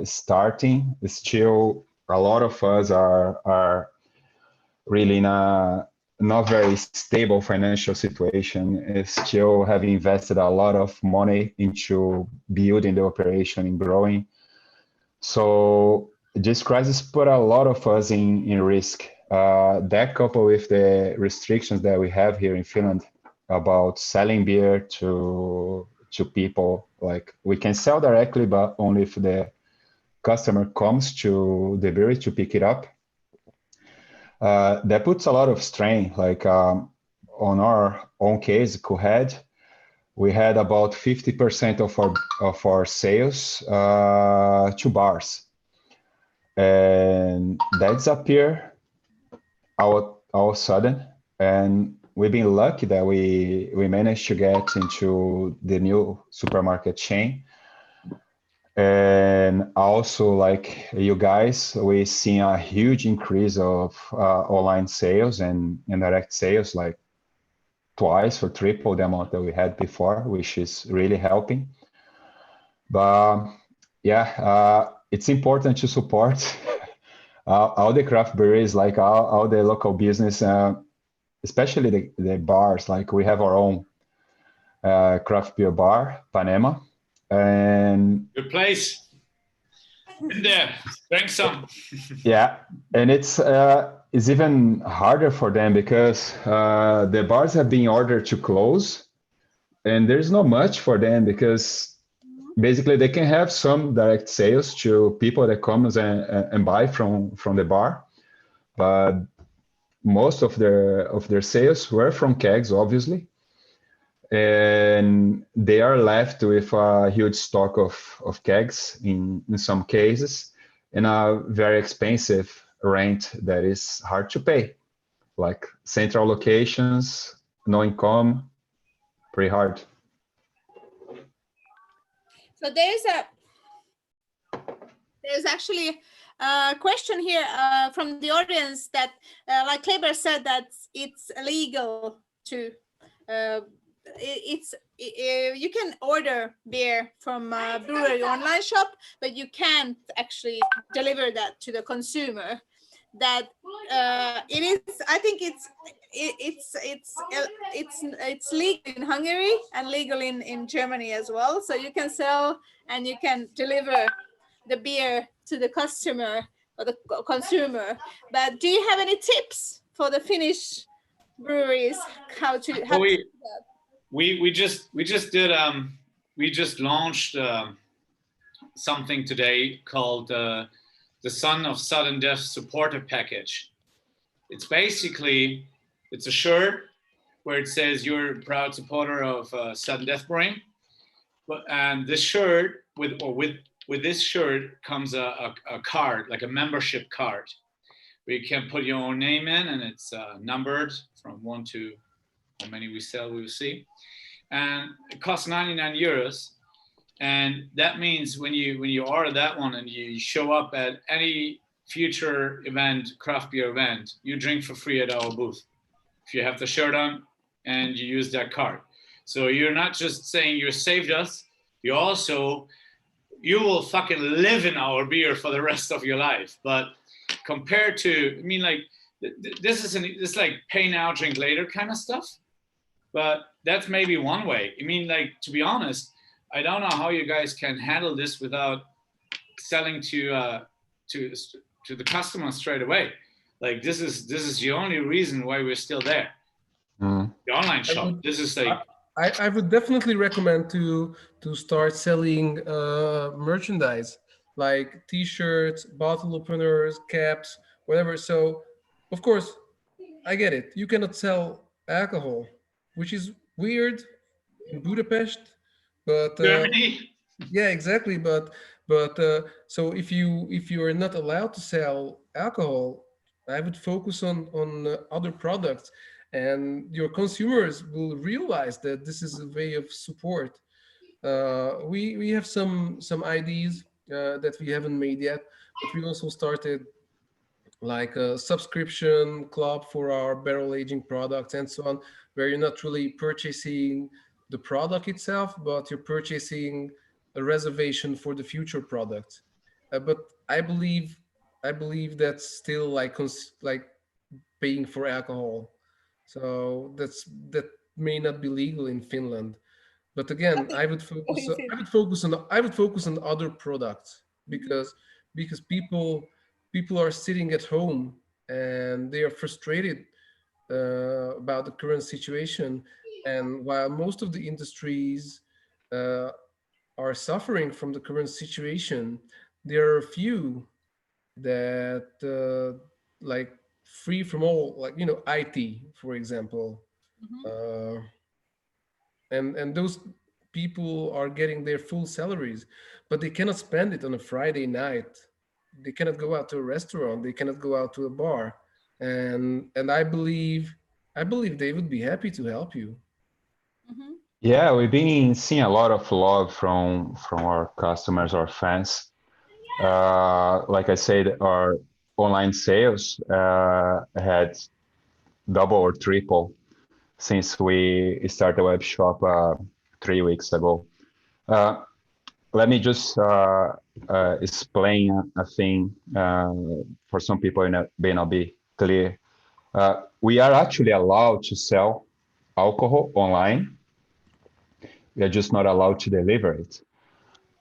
starting. Still, a lot of us are really in a not very stable financial situation. Still have invested a lot of money into building the operation and growing. So this crisis put a lot of us in risk. That coupled with the restrictions that we have here in Finland about selling beer to people, like we can sell directly, but only if the customer comes to the brewery to pick it up. That puts a lot of strain. Like on our own case, Cohead, we had about 50% of our sales to bars, and that disappeared all of a sudden. And we've been lucky that we managed to get into the new supermarket chain. And also, like you guys, we see a huge increase of online sales and direct sales, like twice or triple the amount that we had before, which is really helping. But yeah, it's important to support all the craft breweries, like all the local business, especially the bars. Like we have our own craft beer bar, Panema, and Good place. In there, drink some. yeah, and it's even harder for them because the bars have been ordered to close, and there's not much for them because basically they can have some direct sales to people that comes and buy from the bar, but most of their sales were from kegs, obviously, and they are left with a huge stock of kegs in some cases, and a very expensive rent that is hard to pay, like central locations, no income, pretty hard. So there's actually a question here from the audience that, like Kleber said, that it's illegal to. You can order beer from a brewery online shop, but you can't actually deliver that to the consumer. That it is. I think it's legal in Hungary and legal in Germany as well. So you can sell and you can deliver the beer to the customer or the consumer. But do you have any tips for the Finnish breweries how to do that? We just launched something today called the Son of Sudden Death supporter package. It's basically, it's a shirt where it says you're a proud supporter of Sudden Death Brewing, and this shirt with this shirt comes a card, like a membership card, where you can put your own name in, and it's numbered from 1 to how many we sell, we will see. And it costs 99 euros. And that means when you order that one and you show up at any future event, craft beer event, you drink for free at our booth if you have the shirt on and you use that card. So you're not just saying you saved us, you will fucking live in our beer for the rest of your life. But compared to, I mean, like, this is like pay now, drink later kind of stuff. But that's maybe one way. I mean, like, to be honest, I don't know how you guys can handle this without selling to the customer straight away. Like, this is the only reason why we're still there. The online shop. This is like. I would definitely recommend to start selling merchandise like T-shirts, bottle openers, caps, whatever. So, of course, I get it. You cannot sell alcohol, which is weird in Budapest, but Germany. Yeah, exactly. But so if you are not allowed to sell alcohol, I would focus on other products, and your consumers will realize that this is a way of support. We have some ideas that we haven't made yet, but we also started like a subscription club for our barrel aging products and so on, where you're not really purchasing the product itself, but you're purchasing a reservation for the future product. But I believe that's still like paying for alcohol. So that may not be legal in Finland. But again, I would focus on other products because people are sitting at home and they are frustrated about the current situation. And while most of the industries are suffering from the current situation, there are a few that like free from all, like, you know, IT, for example. And those people are getting their full salaries, but they cannot spend it on a Friday night. They cannot go out to a restaurant. They cannot go out to a bar. And I believe they would be happy to help you. Yeah, we've been seeing a lot of love from our customers, our fans. Like I said, our online sales had double or triple since we started the web shop 3 weeks ago. Uh, Let me just explain a thing for some people it may not be clear. We are actually allowed to sell alcohol online. We are just not allowed to deliver it.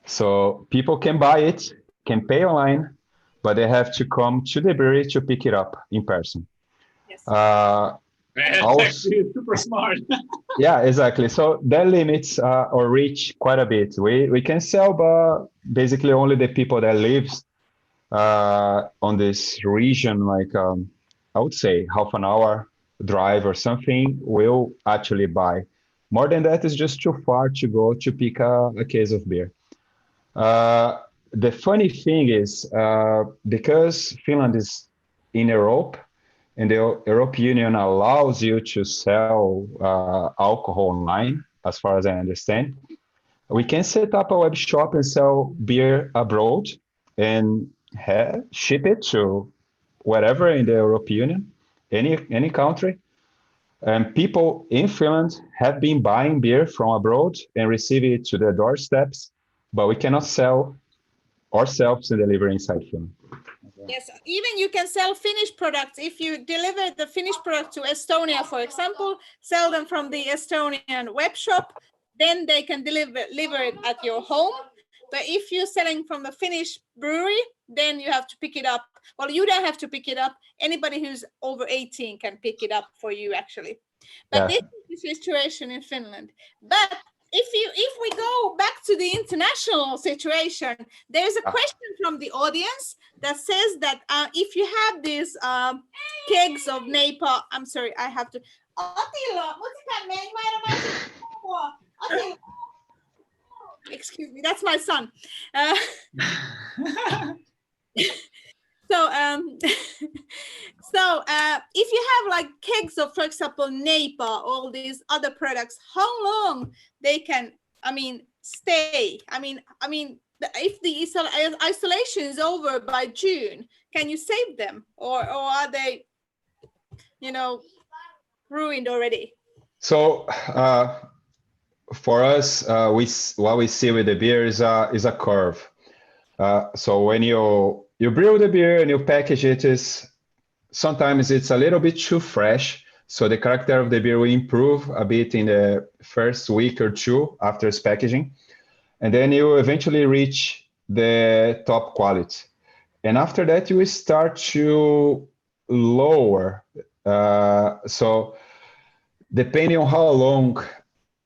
So people can buy it, can pay online, but they have to come to the brewery to pick it up in person. Yes. Man, Also- actually super smart. Yeah, exactly. So that limits our reach quite a bit. We can sell, but basically only the people that lives on this region, like I would say half an hour drive or something, will actually buy. More than that is just too far to go to pick a case of beer. The funny thing is, because Finland is in Europe, and the European Union allows you to sell alcohol online, as far as I understand, we can set up a web shop and sell beer abroad and ship it to wherever in the European Union, any country. And people in Finland have been buying beer from abroad and receive it to their doorsteps, but we cannot sell ourselves and deliver inside Finland. Yes, even you can sell Finnish products. If you deliver the Finnish product to Estonia, for example, sell them from the Estonian web shop, then they can deliver it at your home. But if you're selling from the Finnish brewery, then you have to pick it up. Well, you don't have to pick it up. Anybody who's over 18 can pick it up for you, actually. But Yeah. this is the situation in Finland. But if we go back to the international situation, there's a question from the audience that says that if you have these kegs of Napa, I'm sorry, I have to. Excuse me, that's my son. So if you have like kegs of, for example, Napa, all these other products, how long they can, stay? If the isolation is over by June, can you save them, or are they, ruined already? So for us, what we see with the beer is a curve. So when you brew the beer and you package it, sometimes it's a little bit too fresh. So the character of the beer will improve a bit in the first week or two after its packaging. And then you eventually reach the top quality. And after that, you will start to lower. So depending on how long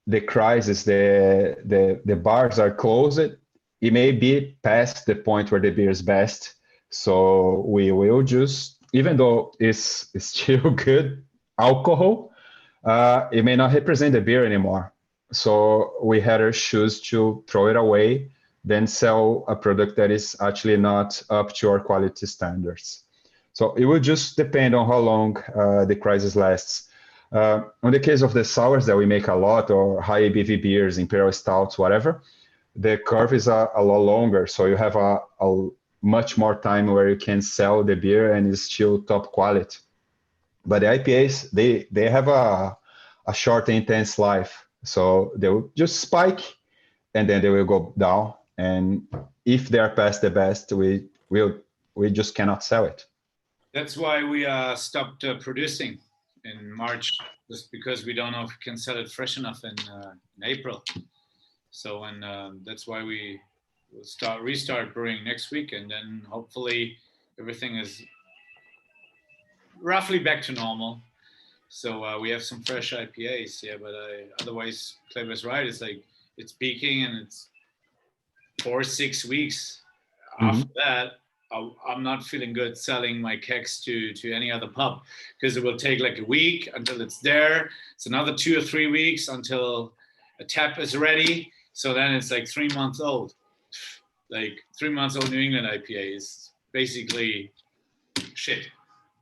the crisis, the bars are closed, it may be past the point where the beer is best. So we will just, even though it's still good alcohol, it may not represent the beer anymore. So we had to choose to throw it away than sell a product that is actually not up to our quality standards. So it will just depend on how long the crisis lasts. In the case of the sours that we make a lot, or high ABV beers, imperial stouts, whatever, the curve is a lot longer. So you have a much more time where you can sell the beer and it's still top quality. But the IPAs, they have a short, intense life. So they will just spike and then they will go down. And if they're past the best, we just cannot sell it. That's why we stopped producing in March, just because we don't know if we can sell it fresh enough in April. So, and that's why we will restart brewing next week, and then hopefully everything is roughly back to normal. So we have some fresh IPAs, yeah. But otherwise, Kleber's right. It's like it's peaking, and it's 4-6 weeks. After that, I'm not feeling good selling my kegs to any other pub, because it will take like a week until it's there. It's another 2 or 3 weeks until a tap is ready. So then it's like 3 months old. Like 3 months old New England IPA is basically shit.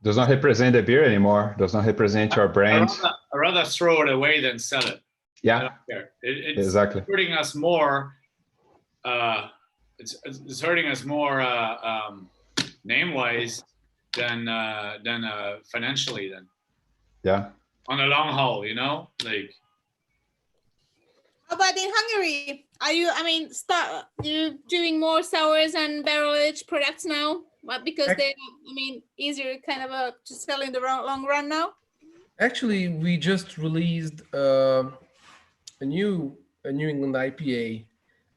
Does not represent the beer anymore. Does not represent your brand. I'd rather throw it away than sell it. I Yeah, don't care. It's exactly. hurting us more. It's hurting us more name-wise than financially. Then Yeah. on the long haul, you know, like. How about in Hungary? Are you, I mean, you doing more sours and barrel aged products now? Well, because they, I mean, easier kind of to sell in the long run now? Actually, we just released a New England IPA,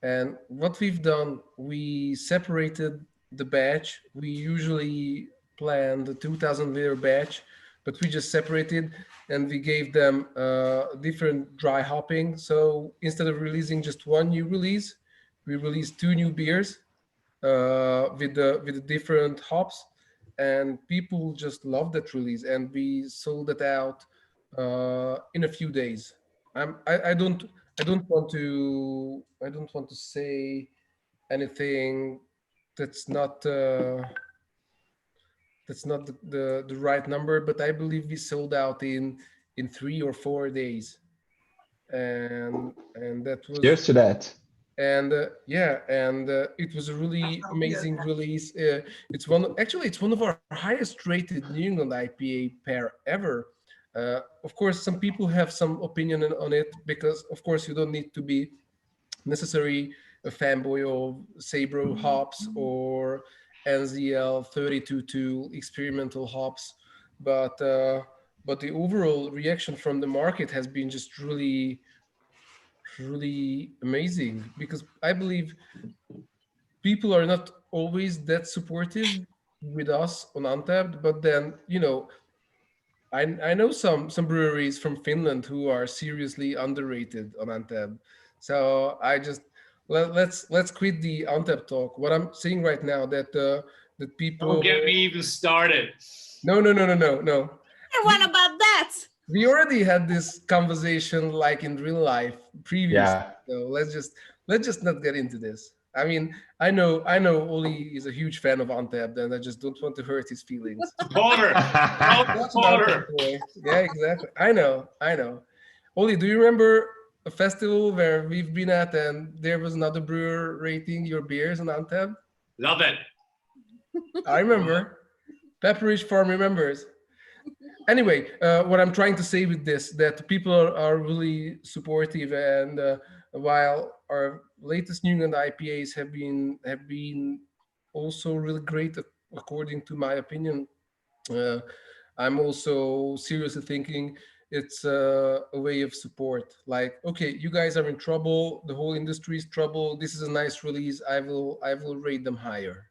and what we've done, we separated the batch. We usually plan the 2,000 liter batch, but we just separated and we gave them different dry hopping. So instead of releasing just one new release, we released 2 new beers with the different hops, and people just loved that release, and we sold it out in a few days. I don't want to say anything that's not the right number, but I believe we sold out in 3 or 4 days, and that was. Cheers to that. And it was a really amazing release. It's one of our highest rated New England IPA pair ever. Of course, some people have some opinion on it, because of course you don't need to be necessarily a fanboy of Sabro hops or NZL 32.2 experimental hops, but the overall reaction from the market has been just really amazing, because I believe people are not always that supportive with us on Untapped, but then, you know, I know some breweries from Finland who are seriously underrated on Untapped. So I just let's quit the Untapped talk. What I'm saying right now that that people Don't get me even started. No. What about that? We already had this conversation like in real life previously. Yeah. So let's just not get into this. I mean, I know Oli is a huge fan of Untapped, and I just don't want to hurt his feelings. Supporter. Supporter. Yeah, exactly. I know. Oli, do you remember a festival where we've been at and there was another brewer rating your beers on Untapped? Love it. I remember. Pepperidge Farm remembers. Anyway, what I'm trying to say with this, that people are really supportive, and while our latest New England IPAs have been also really great, according to my opinion, I'm also seriously thinking it's a way of support. Like, okay, you guys are in trouble, the whole industry is trouble. This is a nice release. I will rate them higher.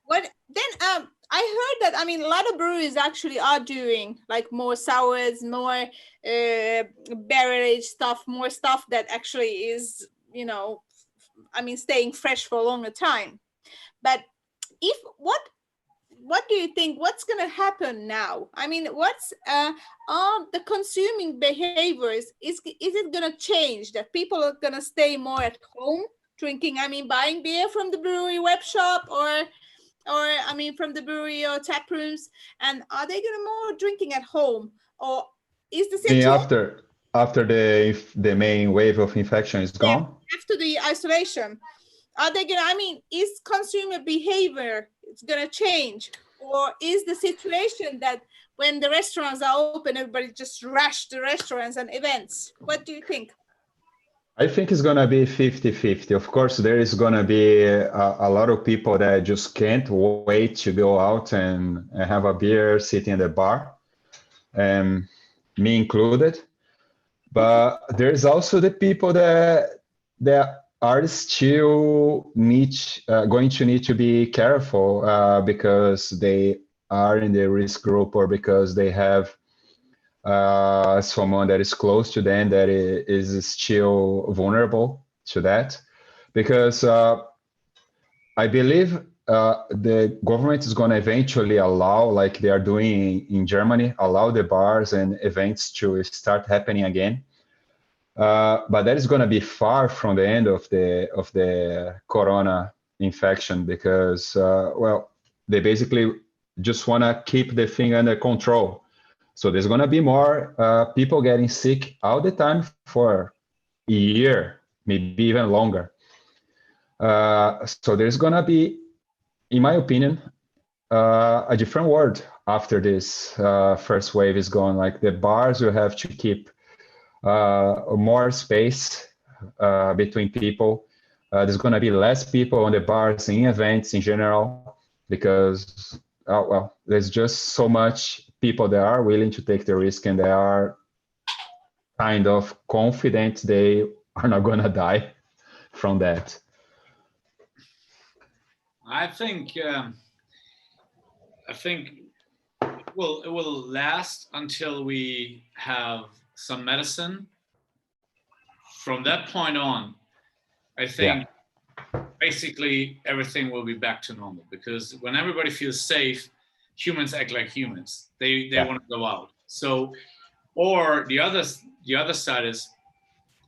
What then? I heard that, I mean, a lot of breweries actually are doing like more sours, more barrel aged stuff, more stuff that actually is, you know, I mean, staying fresh for a longer time. But what do you think? What's going to happen now? I mean, what's the consuming behaviors? Is it going to change, that people are going to stay more at home drinking? I mean, buying beer from the brewery web shop, or I mean, from the brewery or tap rooms, and are they going to more drinking at home, or is the situation after the main wave of infection is gone? After the isolation, are they going to? I mean, is consumer behavior going to change, or is the situation that when the restaurants are open, everybody just rush the restaurants and events? What do you think? I think it's going to be 50-50. Of course, there is going to be a lot of people that just can't wait to go out and have a beer sitting in the bar, me included. But there's also the people that are still going to need to be careful because they are in the risk group, or because they have someone that is close to them that is still vulnerable to that. Because I believe the government is going to eventually allow, like they are doing in Germany, allow the bars and events to start happening again. But that is going to be far from the end of the corona infection, because well, they basically just want to keep the thing under control. So there's going to be more people getting sick all the time for a year, maybe even longer. So there's going to be, in my opinion, a different world after this first wave is gone. Like the bars will have to keep more space between people. There's going to be less people on the bars in events in general because, well, there's just so much people that are willing to take the risk and they are kind of confident they are not going to die from that. I think it will last until we have some medicine. From that point on, I think basically everything will be back to normal, because when everybody feels safe, humans act like humans. They want to go out. So, or the other side is,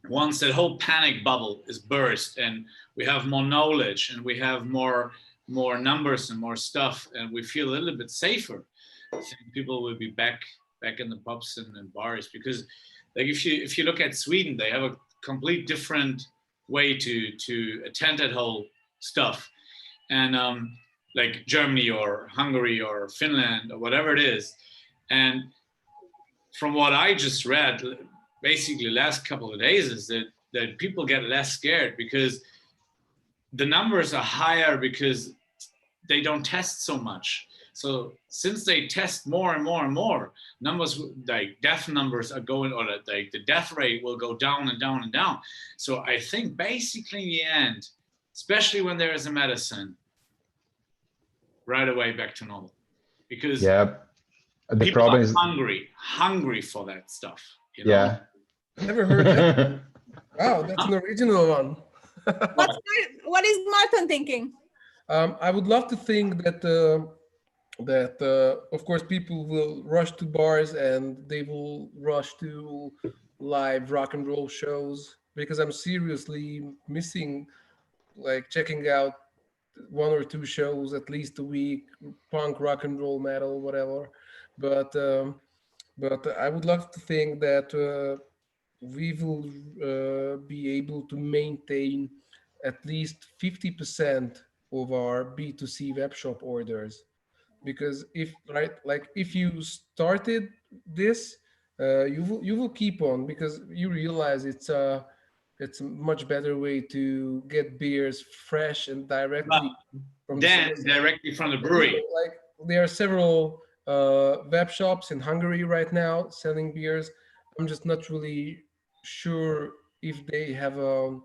once that whole panic bubble is burst and we have more knowledge and we have more numbers and more stuff and we feel a little bit safer, I think people will be back in the pubs and bars. Because like if you look at Sweden, they have a complete different way to attend that whole stuff, and like Germany or Hungary or Finland or whatever it is. And from what I just read, basically last couple of days, is that people get less scared because the numbers are higher because they don't test so much. So since they test more and more and more, numbers like death numbers are going, or like the death rate will go down and down and down. So I think basically in the end, especially when there is a medicine, right away back to normal, because the people problem are is hungry for that stuff. You know? Never heard that. Wow, that's an original one. What is Martin thinking? I would love to think that of course people will rush to bars and they will rush to live rock and roll shows, because I'm seriously missing, like, checking out 1 or 2 shows at least a week, punk, rock and roll, metal, whatever. But I would love to think that we will be able to maintain at least 50% of our B2C webshop orders. Because if you started this, you will keep on, because you realize it's a much better way to get beers fresh and directly from the brewery. Like, there are several web shops in Hungary right now selling beers. I'm just not really sure if they have a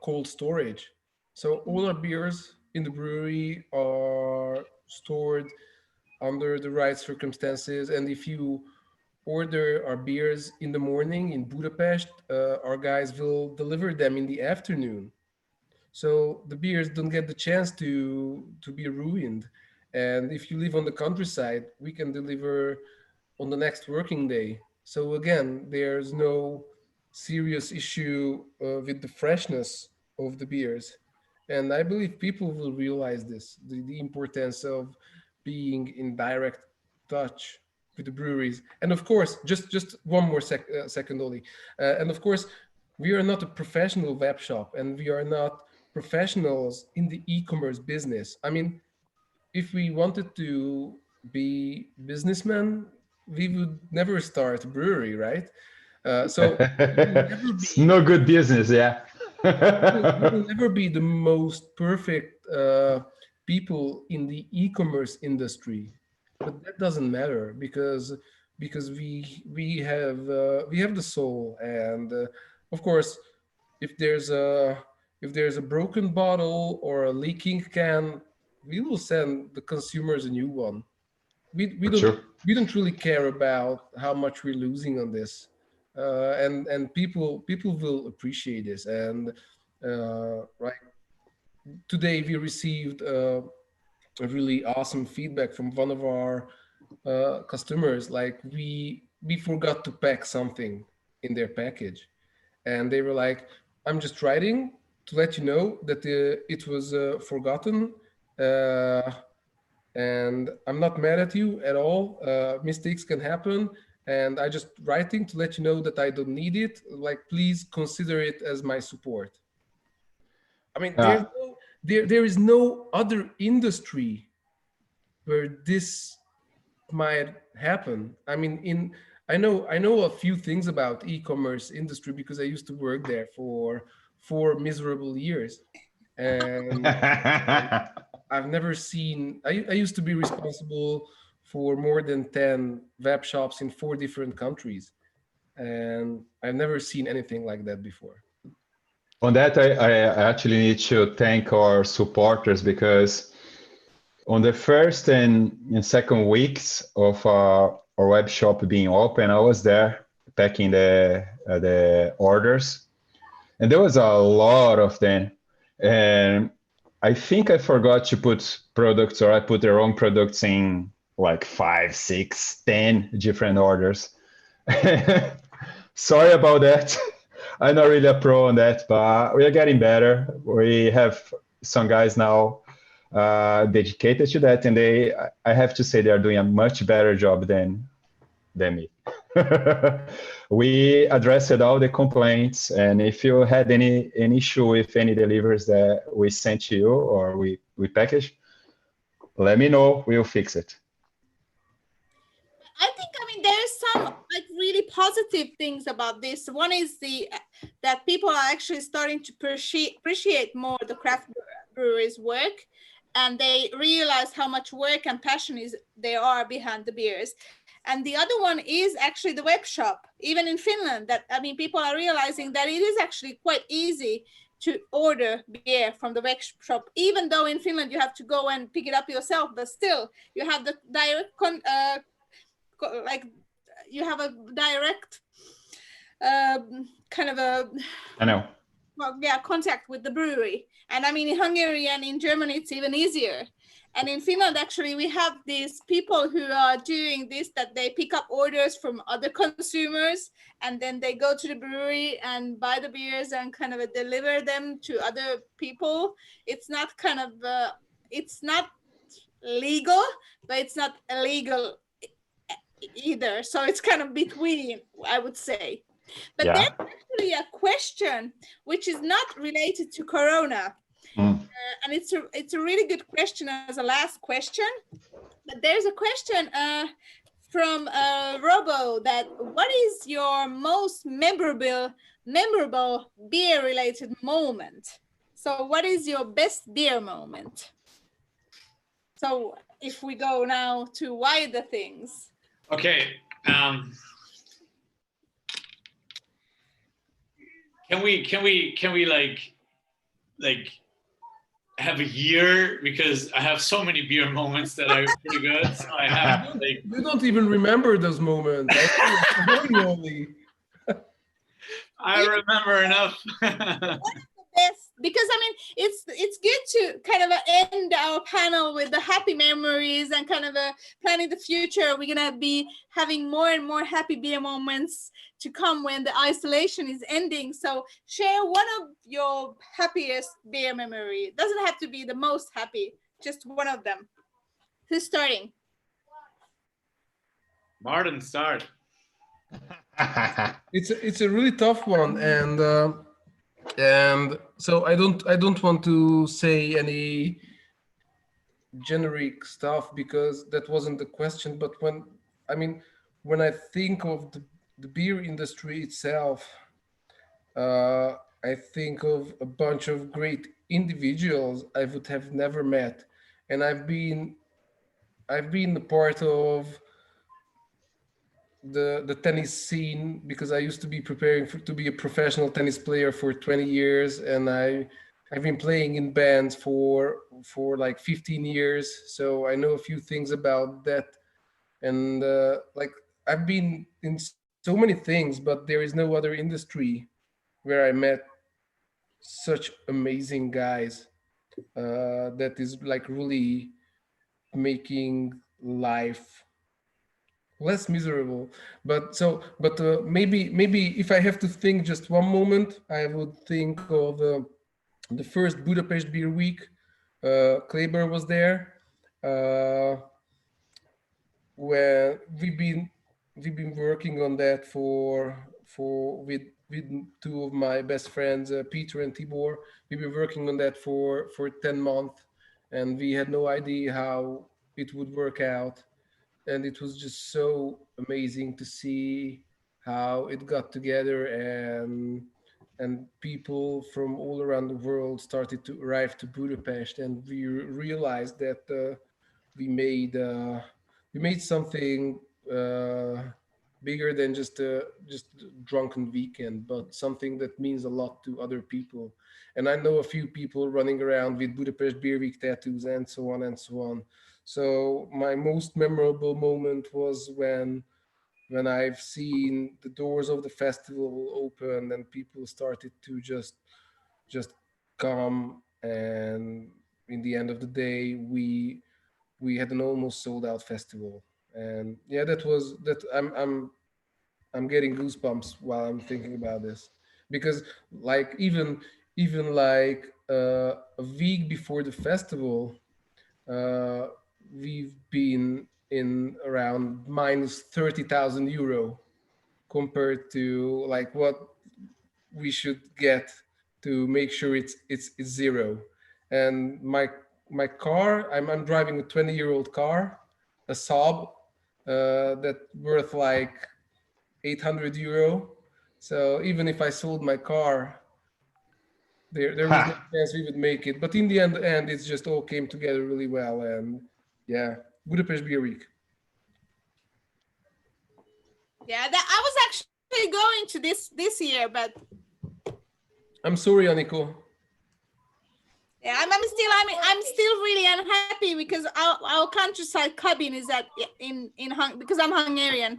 cold storage. So all our beers in the brewery are stored under the right circumstances, and if you order our beers in the morning in Budapest, our guys will deliver them in the afternoon. So the beers don't get the chance to be ruined. And if you live on the countryside, we can deliver on the next working day. So again, there's no serious issue with the freshness of the beers. And I believe people will realize this, the importance of being in direct touch with the breweries. And of course, just one more second, Oli. And of course, we are not a professional web shop, and we are not professionals in the e-commerce business. I mean, if we wanted to be businessmen, we would never start a brewery, right? So it's no good business, yeah. we will never be the most perfect people in the e-commerce industry, but that doesn't matter, because we have the soul, and of course, if there's a broken bottle or a leaking can, we will send the consumers a new one. We don't really care about how much we're losing on this, and people will appreciate this. And right today we received a really awesome feedback from one of our customers. Like, we forgot to pack something in their package, and they were like, "I'm just writing to let you know that it was forgotten, and I'm not mad at you at all. Mistakes can happen, and I just writing to let you know that I don't need it. Like, please consider it as my support. I mean, there is no other industry where this might happen. I mean, I know a few things about e-commerce industry because I used to work there for 4 miserable years, and I've never seen. I used to be responsible for more than 10 web shops in 4 different countries, and I've never seen anything like that before. On that, I actually need to thank our supporters, because on the first and second weeks of our web shop being open, I was there packing the orders, and there was a lot of them. And I think I forgot to put products, or I put the wrong products in like 5, 6, 10 different orders. Sorry about that. I'm not really a pro on that, but we are getting better. We have some guys now dedicated to that, and I have to say, they are doing a much better job than me. We addressed all the complaints, and if you had any issue with any deliveries that we sent to you or we packaged, let me know. We'll fix it. I think, I mean, there's some like really positive things about this. One is that people are actually starting to appreciate more the craft breweries' work, and they realize how much work and passion there are behind the beers. And the other one is actually the web shop, even in Finland. That, I mean, people are realizing that it is actually quite easy to order beer from the web shop, even though in Finland you have to go and pick it up yourself, but still you have the direct you have a direct kind of a, I know. Well, yeah, contact with the brewery. And I mean, in Hungary and in Germany, it's even easier. And in Finland, actually, we have these people who are doing this, that they pick up orders from other consumers, and then they go to the brewery and buy the beers and kind of deliver them to other people. It's not kind of, it's not legal, but it's not illegal either. So it's kind of between, I would say. But Yeah. there's actually a question which is not related to Corona. And it's a really good question as a last question. But there's a question from Robo, that what is your most memorable beer-related moment? So what is your best beer moment? So if we go now to wider things. Okay. Can we like have a year, because I have so many beer moments that are pretty good. So I have like, You don't even remember those moments. I remember enough. Best, because I mean, it's good to kind of end our panel with the happy memories and kind of planning the future. We're gonna be having more and more happy beer moments to come when the isolation is ending. So share one of your happiest beer memory. It doesn't have to be the most happy, just one of them. Who's starting? Martin, start. It's a really tough one, and so I don't want to say any generic stuff, because that wasn't the question. But when I think of the beer industry itself, I think of a bunch of great individuals I would have never met, and I've been a part of the tennis scene, because I used to be preparing to be a professional tennis player for 20 years, and I've been playing in bands for like 15 years, so I know a few things about that. And like, I've been in so many things, but there is no other industry where I met such amazing guys that is like really making life less miserable. But maybe if I have to think just one moment, I would think of the first Budapest Beer Week. Kleber was there, where we've been working on that with two of my best friends, Peter and Tibor. We've been working on that for 10 months, and we had no idea how it would work out. And it was just so amazing to see how it got together, and people from all around the world started to arrive to Budapest, and we realized that we made something bigger than just a drunken weekend, but something that means a lot to other people. And I know a few people running around with Budapest Beer Week tattoos and so on and so on. So my most memorable moment was when I've seen the doors of the festival open and people started to just come, and in the end of the day we had an almost sold out festival. And yeah, that I'm getting goosebumps while I'm thinking about this, because like even like a week before the festival, we've been in around minus 30,000 euro compared to like what we should get to make sure it's zero. And my car, I'm driving a 20-year-old car, a Saab, that worth like 800 euro. So even if I sold my car, there was no chance we would make it. But in the end, it's just all came together really well. And yeah, Budapest Beer Week. Yeah, I was actually going to this year, but I'm sorry, Aniko. yeah, I'm still really unhappy because our countryside cabin is because I'm Hungarian.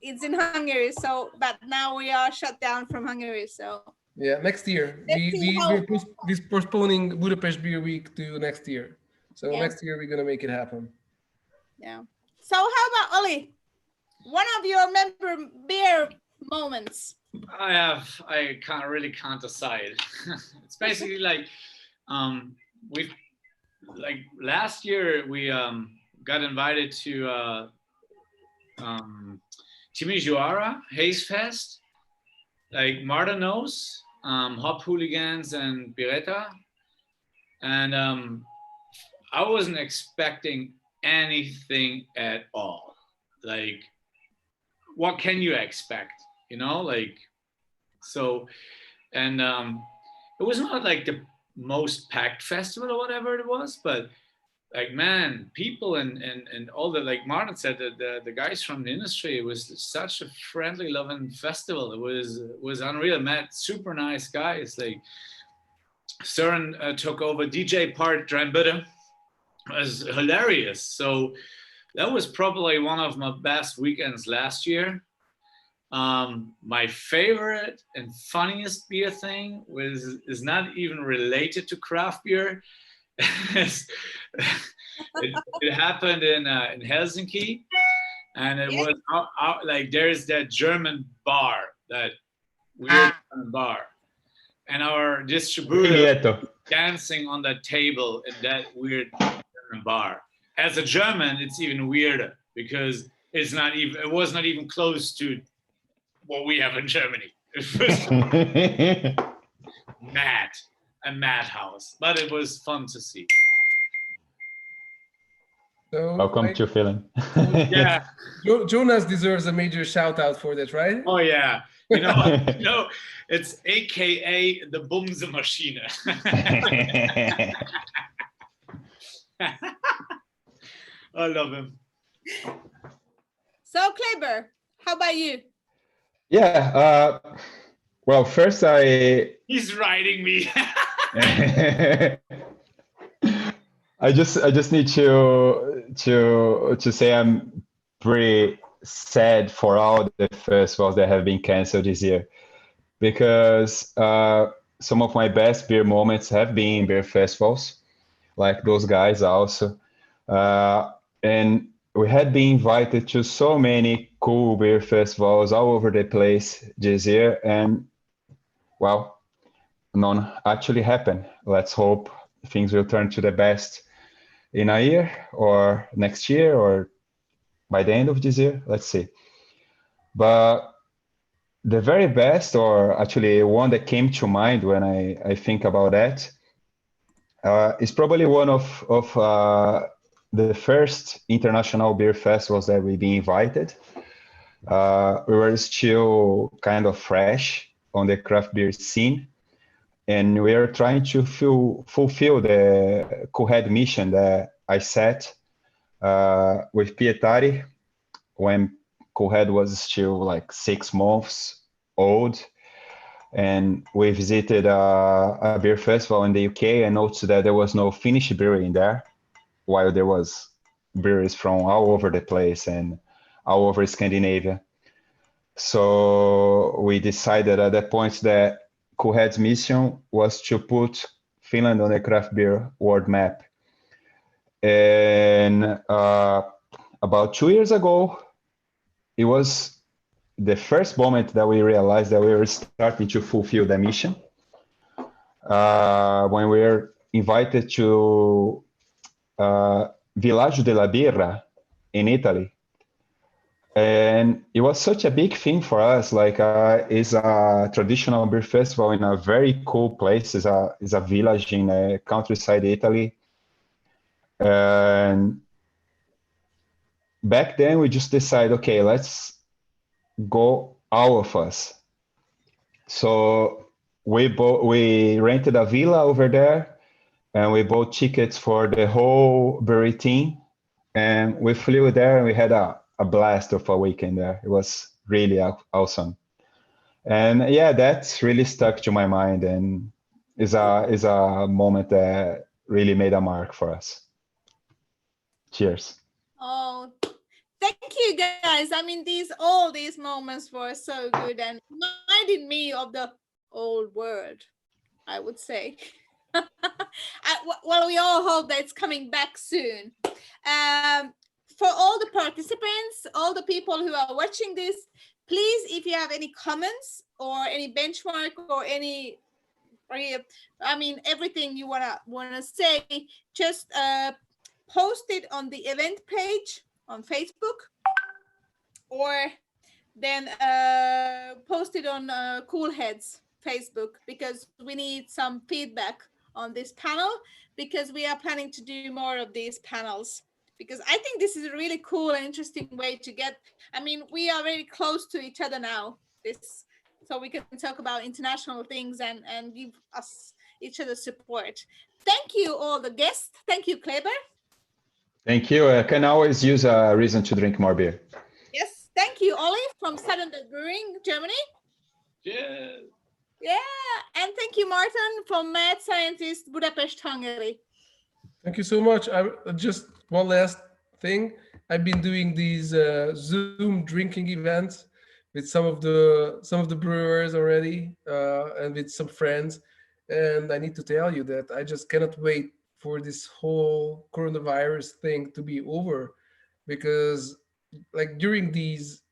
It's in Hungary, so but now we are shut down from Hungary. So yeah, next year we're postponing Budapest Beer Week to next year. So yeah. Next year we're gonna make it happen. Yeah. So how about Oli? One of your member beer moments. I can't decide. It's basically like we've like last year we got invited to Timișoara Haze Fest, like Marta knows, Hop Hooligans and Biretta, and I wasn't expecting anything at all. Like, what can you expect? You know, like, so, and it was not like the most packed festival or whatever it was, but like, man, people and all the, like Martin said, the guys from the industry, it was such a friendly, loving festival. It was unreal. Met super nice guys. Like Søren took over DJ part Drambutter. It was hilarious. So that was probably one of my best weekends last year. My favorite and funniest beer thing is not even related to craft beer. it happened in Helsinki, and it was out, like there's that German bar, that weird bar, and our distributor dancing on that table in that weird German bar. As a German, it's even weirder because it was not even close to what we have in Germany. It was a madhouse, but it was fun to see. So Welcome to Finland. Yeah, Jonas deserves a major shout out for that, right? oh yeah, you know, it's AKA the Bumsemaschine. I love him. So Kleber, how about you? Yeah. Well, first He's riding me. I just need to say I'm pretty sad for all the festivals that have been canceled this year, because some of my best beer moments have been beer festivals, like those guys also, and we had been invited to so many cool beer festivals all over the place this year, and well, none actually happened. Let's hope things will turn to the best in a year or next year or by the end of this year. Let's see. But the very best, or actually one that came to mind when I think about that, is probably one of the first international beer festivals that we've been invited. We were still kind of fresh on the craft beer scene, and we are trying to fulfill the Coolhead mission that I set with Pietari when Coolhead was still like 6 months old. And we visited a beer festival in the UK and noticed that there was no Finnish brewery in there, while there was breweries from all over the place and all over Scandinavia. So we decided at that point that Coolhead's mission was to put Finland on the craft beer world map. And about 2 years ago, it was the first moment that we realized that we were starting to fulfill the mission. When we were invited to Villaggio della Birra in Italy. And it was such a big thing for us. Like, it's a traditional beer festival in a very cool place. It's a village in countryside Italy. And back then we just decided, okay, let's go, all of us. So we rented a villa over there, and we bought tickets for the whole brewery team, and we flew there, and we had a blast of a weekend there. It was really awesome. And yeah, that's really stuck to my mind, and is a moment that really made a mark for us. Cheers. Oh, thank you guys. I mean, all these moments were so good and reminded me of the old world, I would say. Well, we all hope that it's coming back soon. For all the participants, all the people who are watching this, please, if you have any comments or any benchmark or any, I mean, everything you wanna say, just post it on the event page on Facebook, or then post it on Coolhead's Facebook, because we need some feedback on this panel, because we are planning to do more of these panels, because I think this is a really cool and interesting way to get, I mean, we are very close to each other now, so we can talk about international things and give us each other support. Thank you all the guests. Thank you, Kleber. Thank you. I can always use a reason to drink more beer. Yes, thank you, Olive from Southern Brewing, Germany. Yeah. Yeah, and thank you, Martin from Mad Scientist, Budapest, Hungary. Thank you so much. Just one last thing. I've been doing these Zoom drinking events with some of the brewers already, and with some friends. And I need to tell you that I just cannot wait for this whole coronavirus thing to be over, because like during these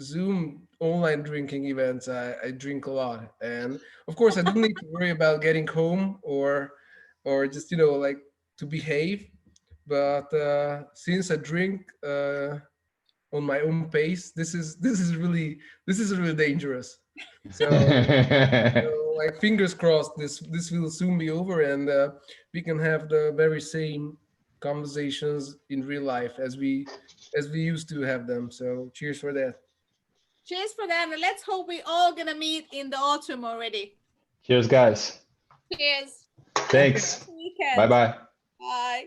Zoom online drinking events, I drink a lot, and of course I don't need to worry about getting home or just like to behave. But since I drink on my own pace, this is really dangerous. So, like, fingers crossed, this will soon be over, and we can have the very same conversations in real life as we used to have them. So cheers for that. Cheers for that, and let's hope we all gonna meet in the autumn already. Cheers, guys. Cheers. Thanks. Weekend. Bye-bye. Bye.